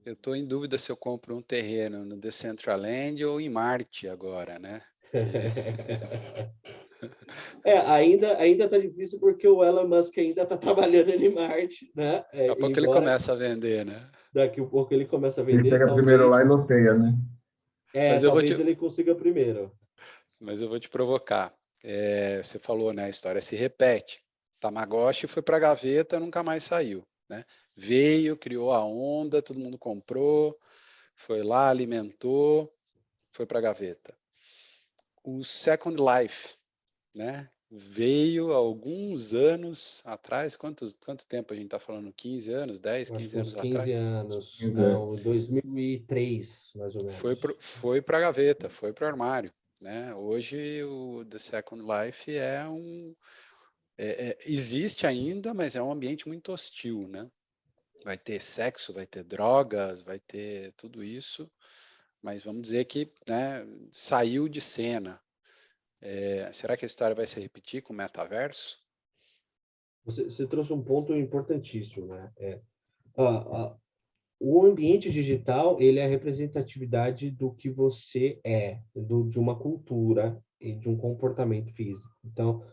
Eu estou em dúvida se eu compro um terreno no Decentraland ou em Marte agora, né? Ainda está difícil porque o Elon Musk ainda está trabalhando em Marte, né? Daqui a pouco ele começa a vender, né? Daqui a pouco ele começa a Ele vender. pega primeiro lá e loteia, né? Talvez ele consiga primeiro. Mas eu vou te provocar. Você falou, né? A história se repete. Tamagotchi foi para a gaveta, nunca mais saiu, né? Veio, criou a onda, todo mundo comprou, foi lá, alimentou, foi para a gaveta. O Second Life, né? Veio há alguns anos atrás, quanto tempo a gente está falando? 15 anos, 10, 15 anos 15 atrás? anos, não, 2003, mais ou menos. Foi para a gaveta, foi para o armário, né? Hoje o The Second Life existe ainda, mas é um ambiente muito hostil, né? Vai ter sexo, vai ter drogas, vai ter tudo isso, mas vamos dizer que, né, saiu de cena. Será que a história vai se repetir com o metaverso? Você trouxe um ponto importantíssimo, né? O ambiente digital, ele é a representatividade do que você de uma cultura e de um comportamento físico. Então,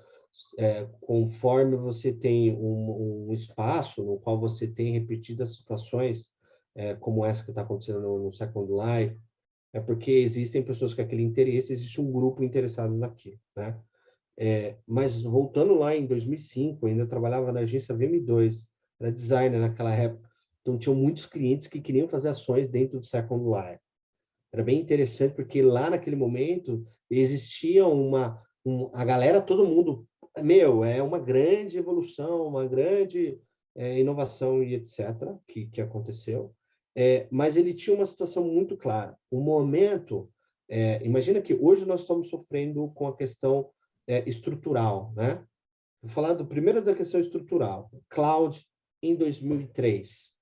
conforme você tem um espaço no qual você tem repetidas situações, como essa que está acontecendo no Second Life, é porque existem pessoas com aquele interesse, existe um grupo interessado naquilo, né? Mas voltando lá em 2005, eu ainda trabalhava na agência VM2, era designer naquela época, então tinham muitos clientes que queriam fazer ações dentro do Second Life. Era bem interessante, porque lá naquele momento existia a galera, todo mundo, é uma grande evolução, uma grande inovação e etc., que aconteceu, mas ele tinha uma situação muito clara. O momento, imagina que hoje nós estamos sofrendo com a questão estrutural, né? Vou falar primeiro da questão estrutural. Cloud em 2003.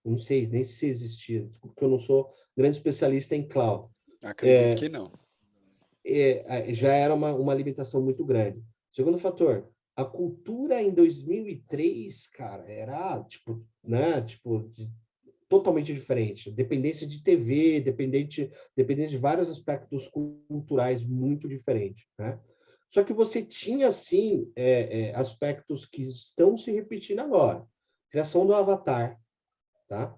Não sei nem se existia, porque eu não sou grande especialista em cloud. Acredito que não. Já era uma limitação muito grande. Segundo fator, a cultura em 2003, cara, era totalmente diferente. Dependência de TV, dependente de vários aspectos culturais muito diferentes, né? Só que você tinha, sim, aspectos que estão se repetindo agora. Criação do avatar, tá?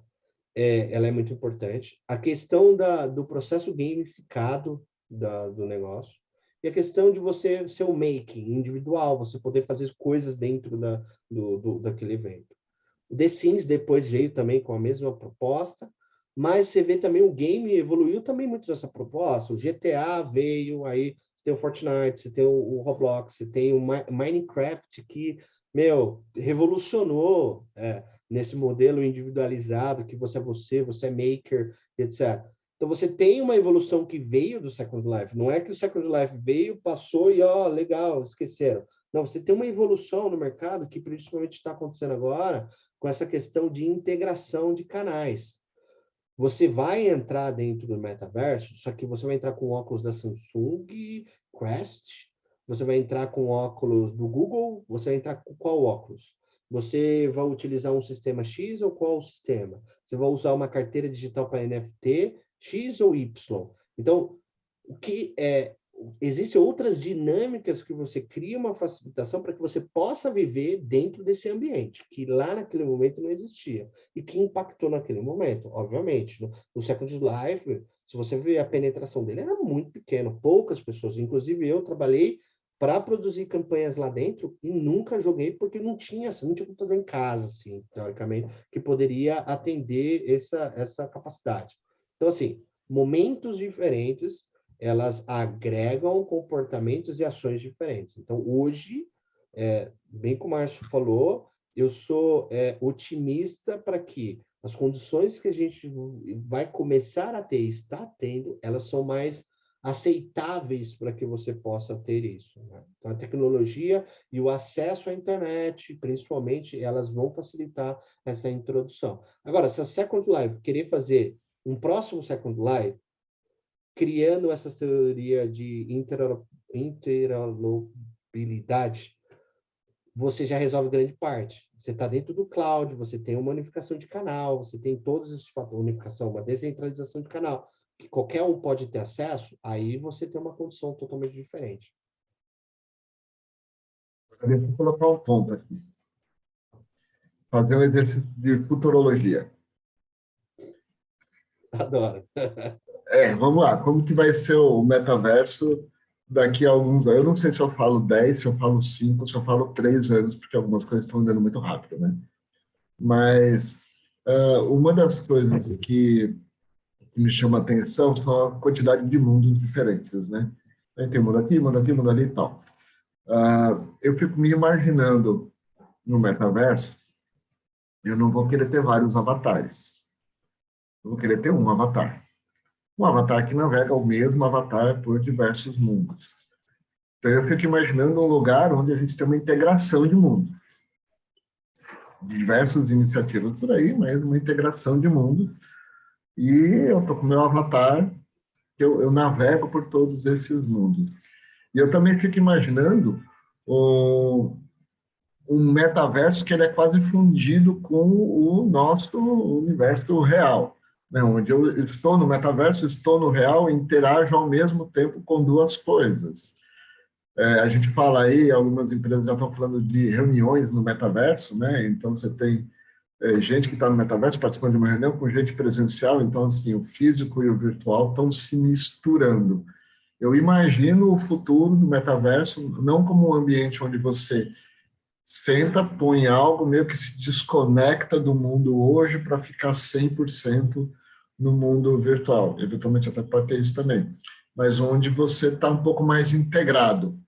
Ela é muito importante. A questão do processo gamificado do negócio. E a questão de você ser o making individual, você poder fazer coisas dentro daquele evento. O The Sims depois veio também com a mesma proposta, mas você vê também o game evoluiu também muito dessa proposta. O GTA veio, aí você tem o Fortnite, você tem o Roblox, você tem o Minecraft, que, revolucionou nesse modelo individualizado, que você é maker, etc. Então, você tem uma evolução que veio do Second Life. Não é que o Second Life veio, passou e, legal, esqueceram. Não, você tem uma evolução no mercado que principalmente está acontecendo agora com essa questão de integração de canais. Você vai entrar dentro do metaverso, só que você vai entrar com óculos da Samsung, Quest, você vai entrar com óculos do Google, você vai entrar com qual óculos? Você vai utilizar um sistema X ou qual sistema? Você vai usar uma carteira digital para NFT, X ou Y? Então, existem outras dinâmicas que você cria uma facilitação para que você possa viver dentro desse ambiente, que lá naquele momento não existia, e que impactou naquele momento, obviamente. No Second Life, se você ver a penetração dele, era muito pequena, poucas pessoas, inclusive eu trabalhei para produzir campanhas lá dentro e nunca joguei porque não tinha computador em casa, assim, teoricamente, que poderia atender essa capacidade. Então, assim, momentos diferentes, elas agregam comportamentos e ações diferentes. Então, hoje, bem como o Márcio falou, eu sou otimista para que as condições que a gente vai começar a ter, está tendo, elas são mais aceitáveis para que você possa ter isso, né? Então, a tecnologia e o acesso à internet, principalmente, elas vão facilitar essa introdução. Agora, se a Second Life querer fazer um próximo Second Life, criando essa teoria de interoperabilidade, você já resolve grande parte. Você está dentro do cloud, você tem uma unificação de canal, você tem todos esses fatores, unificação, uma descentralização de canal, que qualquer um pode ter acesso, aí você tem uma condição totalmente diferente. Deixa eu colocar um ponto aqui. Fazer um exercício de futurologia. Adoro. Vamos lá. Como que vai ser o metaverso daqui a alguns anos? Eu não sei se eu falo 10, se eu falo 5, se eu falo 3 anos, porque algumas coisas estão andando muito rápido, né? Mas uma das coisas que me chama a atenção são a quantidade de mundos diferentes, né? Tem mundo aqui, mundo aqui, mundo ali e tal. Eu fico me imaginando no metaverso, eu não vou querer ter vários avatares. Eu vou querer ter um avatar. Um avatar que navega o mesmo avatar por diversos mundos. Então, eu fico imaginando um lugar onde a gente tem uma integração de mundos. Diversas iniciativas por aí, mas uma integração de mundos. E eu estou com o meu avatar, eu navego por todos esses mundos. E eu também fico imaginando um metaverso que ele é quase fundido com o nosso universo real, né? Onde eu estou no metaverso, estou no real e interajo ao mesmo tempo com duas coisas. A gente fala aí, algumas empresas já estão falando de reuniões no metaverso, né? Então, você tem gente que está no metaverso participando de uma reunião com gente presencial, então, assim, o físico e o virtual estão se misturando. Eu imagino o futuro do metaverso não como um ambiente onde você senta, põe algo, meio que se desconecta do mundo hoje para ficar 100% no mundo virtual. Eventualmente até pode ter isso também. Mas onde você está um pouco mais integrado.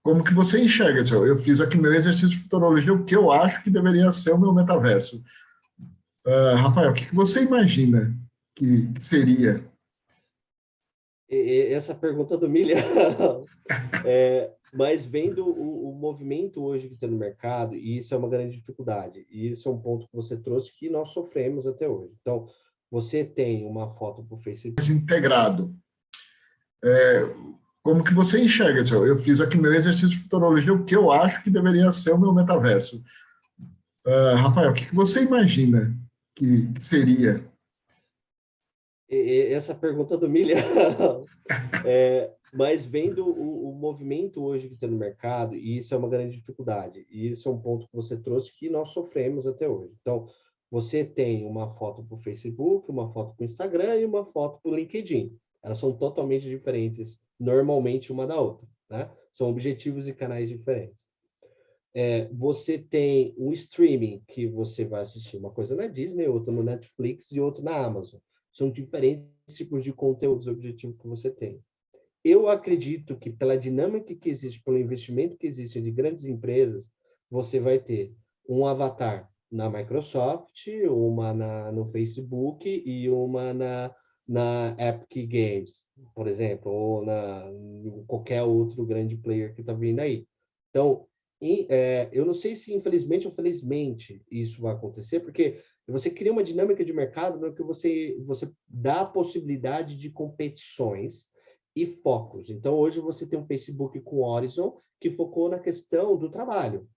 Como que você enxerga? Eu fiz aqui meu exercício de futurologia, o que eu acho que deveria ser o meu metaverso. Rafael, o que você imagina que seria? Essa pergunta do milhão. Mas vendo o movimento hoje que tem no mercado, e isso é uma grande dificuldade, e isso é um ponto que você trouxe que nós sofremos até hoje. Então, você tem uma foto para o Facebook. Integrado. Como que você enxerga? Eu fiz aqui meu exercício de futurologia, o que eu acho que deveria ser o meu metaverso. Rafael, o que você imagina que seria? Essa pergunta do milhão. Mas vendo o movimento hoje que tem no mercado, e isso é uma grande dificuldade, e isso é um ponto que você trouxe que nós sofremos até hoje. Então, você tem uma foto para o Facebook, uma foto para o Instagram e uma foto para o LinkedIn. Elas são totalmente diferentes, normalmente, uma da outra, né? São objetivos e canais diferentes. Você tem um streaming que você vai assistir uma coisa na Disney, outra no Netflix e outra na Amazon. São diferentes tipos de conteúdos objetivos que você tem. Eu acredito que pela dinâmica que existe, pelo investimento que existe de grandes empresas, você vai ter um avatar na Microsoft, uma no Facebook e uma na Epic Games, por exemplo, ou em qualquer outro grande player que está vindo aí. Então, eu não sei se infelizmente ou felizmente isso vai acontecer, porque você cria uma dinâmica de mercado no que você dá a possibilidade de competições e focos. Então, hoje você tem um Facebook com Horizon que focou na questão do trabalho,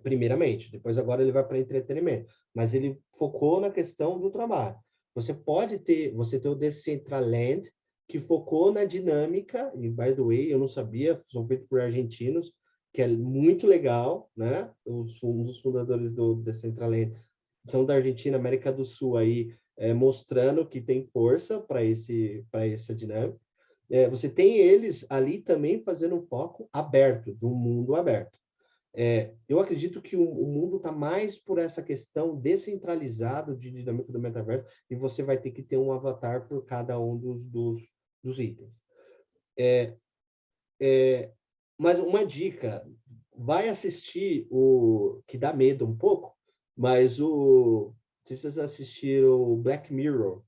primeiramente. Depois, agora ele vai para entretenimento. Mas ele focou na questão do trabalho. Você tem o Decentraland, que focou na dinâmica, e, by the way, eu não sabia, são feitos por argentinos, que é muito legal, né? Um dos fundadores do Decentraland são da Argentina, América do Sul, aí, mostrando que tem força para essa dinâmica. você tem eles ali também fazendo um foco aberto, de um mundo aberto. Eu acredito que o mundo está mais por essa questão descentralizado de dinâmica do metaverso, e você vai ter que ter um avatar por cada um dos itens. Mas uma dica, vai assistir que dá medo um pouco, mas se vocês assistiram o Black Mirror,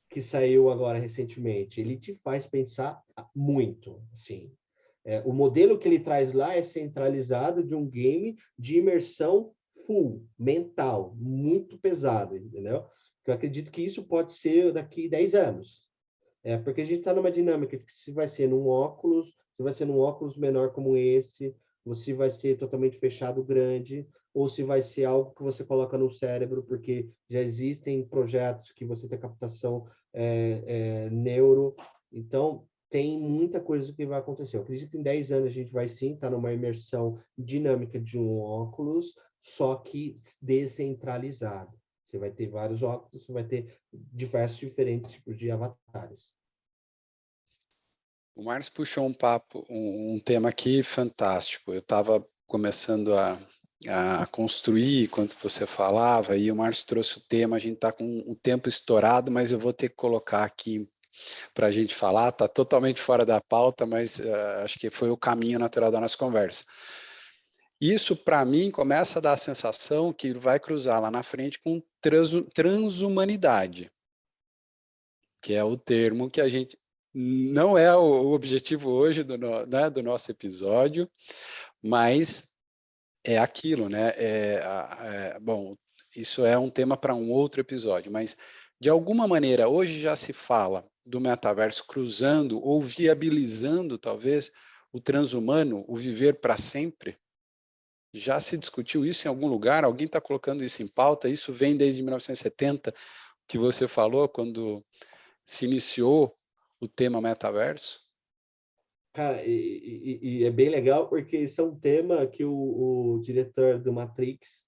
que saiu agora recentemente, ele te faz pensar muito, assim. O modelo que ele traz lá é centralizado de um game de imersão full, mental, muito pesado, entendeu? Eu acredito que isso pode ser daqui 10 anos. Porque a gente está numa dinâmica que se vai ser num óculos, se vai ser num óculos menor como esse, você vai ser totalmente fechado grande, ou se vai ser algo que você coloca no cérebro, porque já existem projetos que você tem captação neuro. Então, tem muita coisa que vai acontecer. Eu acredito que em 10 anos a gente vai sim estar numa imersão dinâmica de um óculos, só que descentralizado. Você vai ter vários óculos, você vai ter diversos diferentes tipos de avatares. O Marcos puxou um tema aqui fantástico. Eu estava começando a construir enquanto você falava, e o Marcos trouxe o tema. A gente está com o tempo estourado, mas eu vou ter que colocar aqui para a gente falar. Está totalmente fora da pauta, mas acho que foi o caminho natural da nossa conversa. Isso, para mim, começa a dar a sensação que vai cruzar lá na frente com transhumanidade, que é o termo que a gente... Não é o objetivo hoje do nosso episódio, mas é aquilo, né? Bom, isso é um tema para um outro episódio, mas de alguma maneira hoje já se fala do metaverso cruzando ou viabilizando talvez o transhumano, o viver para sempre. Já se discutiu isso em algum lugar? Alguém está colocando isso em pauta? Isso vem desde 1970, que você falou, quando se iniciou o tema metaverso? Cara, e é bem legal porque isso é um tema que o diretor do Matrix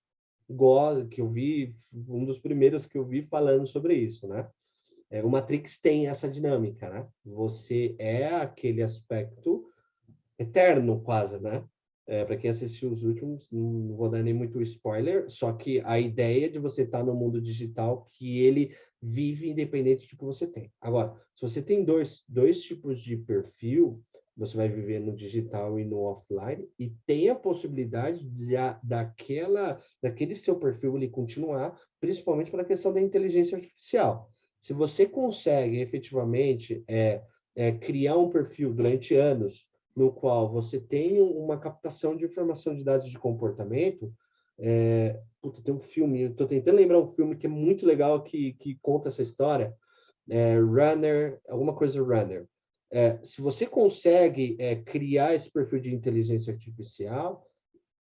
gosta, que eu vi, um dos primeiros que eu vi falando sobre isso, né? O Matrix tem essa dinâmica, né? Você é aquele aspecto eterno, quase, né? Para quem assistiu os últimos, não vou dar nem muito spoiler, só que a ideia de você estar no mundo digital, que ele vive independente de que você tem. Agora, se você tem dois tipos de perfil, você vai viver no digital e no offline, e tem a possibilidade daquele seu perfil ele continuar, principalmente pela questão da inteligência artificial. Se você consegue efetivamente criar um perfil durante anos, no qual você tem uma captação de informação de dados de comportamento. Tem um filme, eu estou tentando lembrar um filme que é muito legal que conta essa história, Runner, alguma coisa Runner. Se você consegue criar esse perfil de inteligência artificial,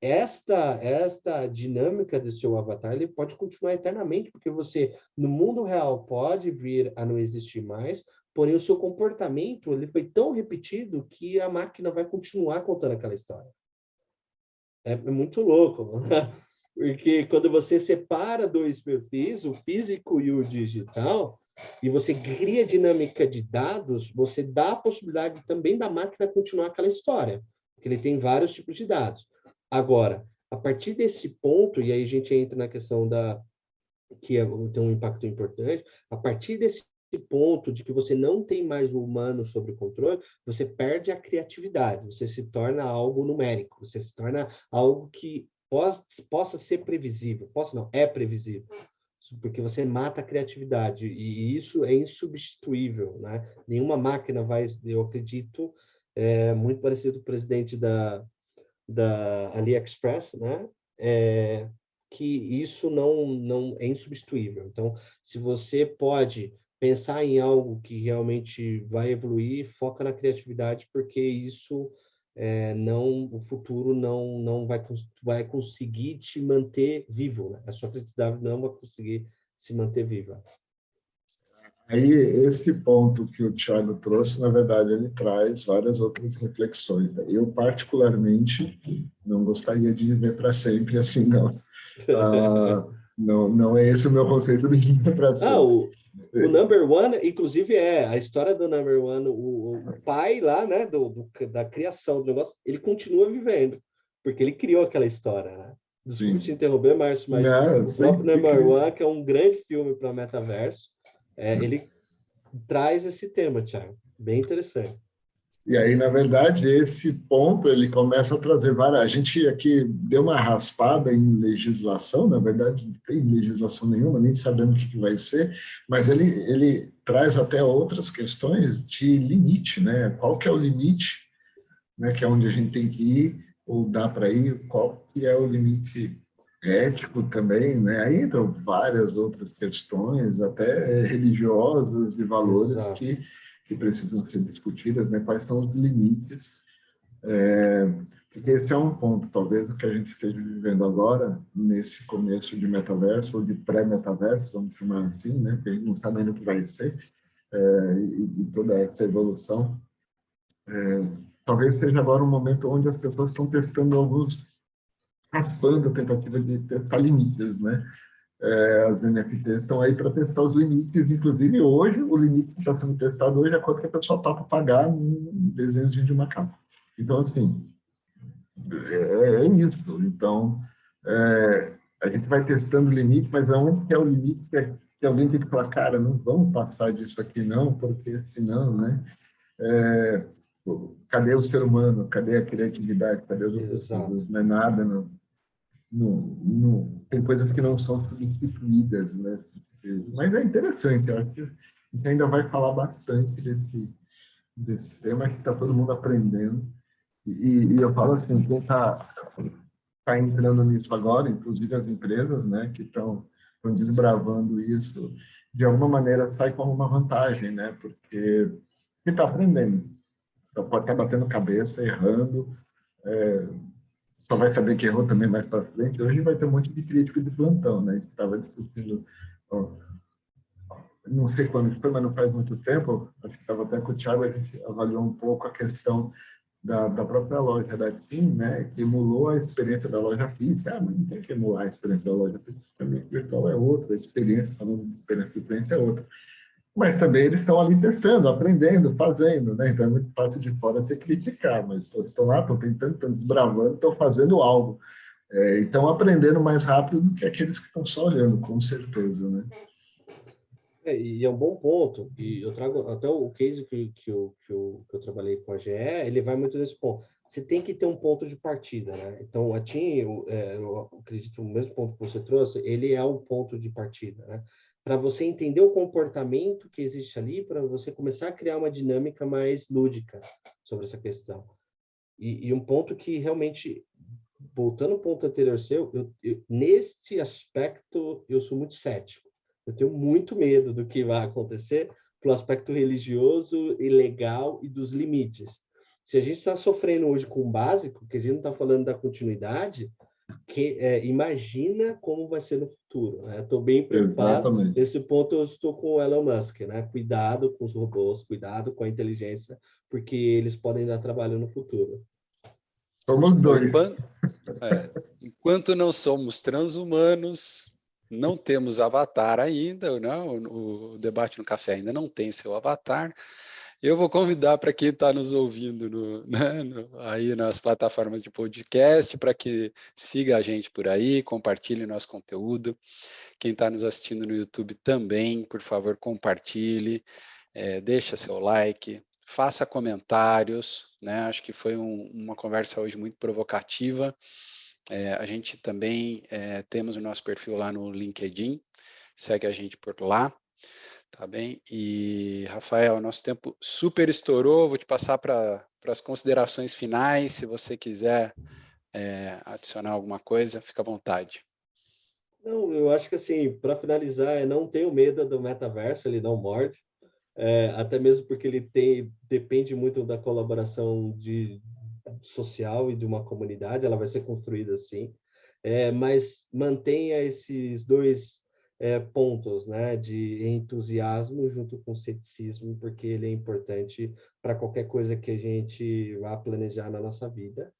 esta dinâmica do seu avatar ele pode continuar eternamente, porque você, no mundo real, pode vir a não existir mais, porém o seu comportamento ele foi tão repetido que a máquina vai continuar contando aquela história. É muito louco, né? Porque quando você separa dois perfis, o físico e o digital, e você cria dinâmica de dados, você dá a possibilidade também da máquina continuar aquela história, porque ele tem vários tipos de dados. Agora, a partir desse ponto, e aí a gente entra na questão que tem um impacto importante, a partir desse ponto de que você não tem mais o humano sob controle, você perde a criatividade, você se torna algo numérico, você se torna algo que possa ser previsível. É previsível, porque você mata a criatividade, e isso é insubstituível, né? Nenhuma máquina vai, eu acredito, muito parecido com o presidente da AliExpress, né? Que isso não é insubstituível. Então, se você pode pensar em algo que realmente vai evoluir, foca na criatividade, porque isso o futuro não vai conseguir te manter vivo, né? A sua criatividade não vai conseguir se manter viva. Aí, esse ponto que o Thiago trouxe, na verdade, ele traz várias outras reflexões. Eu, particularmente, não gostaria de viver para sempre assim, não. Não, não é esse o meu conceito de Ah, infraestrutura. o number one, inclusive, a história do number one, o pai lá, né, da criação do negócio, ele continua vivendo, porque ele criou aquela história, né? Desculpa te Sim. interromper, Márcio, mas Não, o próprio sem Number querer. One, que é um grande filme para metaverso, ele traz esse tema, Thiago. Bem interessante. E aí, na verdade, esse ponto ele começa a trazer várias. A gente aqui deu uma raspada em legislação, na verdade, não tem legislação nenhuma, nem sabemos o que vai ser, mas ele traz até outras questões de limite, né? Qual que é o limite, né? Que é onde a gente tem que ir, ou dá para ir, qual que é o limite ético também, né? Aí entram várias outras questões, até religiosas e valores Exato. que precisam ser discutidas, né? Quais são os limites? Porque esse é um ponto, talvez, o que a gente esteja vivendo agora, nesse começo de metaverso, ou de pré-metaverso, vamos chamar assim, né? Porque a gente não sabe ainda o que vai ser, e toda essa evolução. Talvez seja agora um momento onde as pessoas estão testando alguns, raspando a tentativa de testar limites, né? As NFTs estão aí para testar os limites, inclusive hoje, o limite que está sendo testado hoje é quanto que a pessoa topa pagar num desenhozinho de macaco. Então, assim, é isso. Então, a gente vai testando o limite, mas aonde que é o limite que alguém tem que falar, cara, não vamos passar disso aqui não, porque senão, né? Cadê o ser humano? Cadê a criatividade? Cadê as outras Exato. coisas? Não é nada, não. Tem coisas que não são substituídas, né? Mas é interessante, eu acho que a gente ainda vai falar bastante desse tema que está todo mundo aprendendo. E eu falo assim, quem está entrando nisso agora, inclusive as empresas, né, que estão desbravando isso, de alguma maneira sai como uma vantagem, né? Porque quem está aprendendo, então pode estar batendo cabeça, errando, só vai saber que errou também mais para frente. Hoje vai ter um monte de crítico de plantão, né? Estava discutindo, ó, não sei quando foi, mas não faz muito tempo, acho que estava até com o Thiago, a gente avaliou um pouco a questão da própria loja da TIM, né, que emulou a experiência da loja física. Mas não tem que emular a experiência da loja física, a experiência virtual é outra, a experiência, falando de experiência do cliente, é outra. Mas também eles estão ali testando, aprendendo, fazendo, né? Então é muito fácil de fora você criticar, mas pô, estão lá, estão tentando, estão desbravando, estão fazendo algo. Estão aprendendo mais rápido do que aqueles que estão só olhando, com certeza, né? E é um bom ponto. E eu trago até o case que eu trabalhei com a GE, ele vai muito nesse ponto. Você tem que ter um ponto de partida, né? Então, a TIM, eu acredito no mesmo ponto que você trouxe, ele é o ponto de partida, né? Para você entender o comportamento que existe ali, para você começar a criar uma dinâmica mais lúdica sobre essa questão. E um ponto que realmente, voltando ao ponto anterior seu, nesse aspecto, eu sou muito cético. Eu tenho muito medo do que vai acontecer pelo aspecto religioso e legal e dos limites. Se a gente está sofrendo hoje com o básico, que a gente não está falando da continuidade, imagina como vai ser no futuro. Né? Estou bem preocupado. Exatamente. Nesse ponto, eu estou com o Elon Musk. Né? Cuidado com os robôs, cuidado com a inteligência, porque eles podem dar trabalho no futuro. Somos Bom, dois. enquanto não somos transhumanos, não temos avatar ainda, não, o debate no café ainda não tem seu avatar. Eu vou convidar para quem está nos ouvindo aí nas plataformas de podcast, para que siga a gente por aí, compartilhe nosso conteúdo. Quem está nos assistindo no YouTube também, por favor, compartilhe, deixa seu like, faça comentários, né? Acho que foi uma conversa hoje muito provocativa. A gente também temos o nosso perfil lá no LinkedIn, segue a gente por lá, tá bem? E, Rafael, nosso tempo super estourou, vou te passar para as considerações finais, se você quiser adicionar alguma coisa, fica à vontade. Não, eu acho que assim, para finalizar, não tenho medo do metaverso, ele não morde, até mesmo porque ele depende muito da colaboração social e de uma comunidade, ela vai ser construída assim, mas mantenha esses dois pontos, né, de entusiasmo junto com ceticismo, porque ele é importante para qualquer coisa que a gente vá planejar na nossa vida.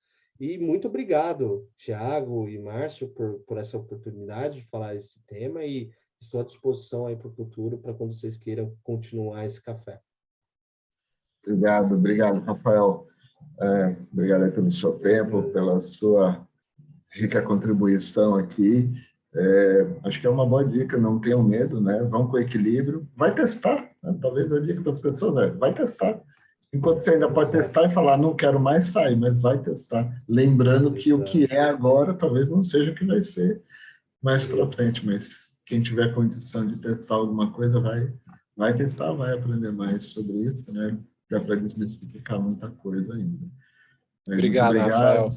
E muito obrigado, Thiago e Márcio, por essa oportunidade de falar esse tema e estou à disposição aí para o futuro, para quando vocês queiram continuar esse café. Obrigado, Rafael. Obrigado aí pelo seu tempo, pela sua rica contribuição aqui. Acho que é uma boa dica, não tenham medo, né? Vão com equilíbrio, vai testar, né? Talvez a dica das pessoas vai testar. Enquanto você ainda pode testar e falar, não quero mais sair, mas vai testar. Lembrando que o que é agora talvez não seja o que vai ser mais para frente, mas quem tiver condição de testar alguma coisa vai testar, vai aprender mais sobre isso, né? Dá para desmistificar muita coisa ainda. Obrigado, Rafael.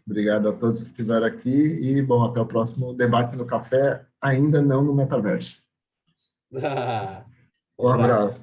Obrigado a todos que estiveram aqui e, bom, até o próximo debate no café, ainda não no metaverso. Um abraço.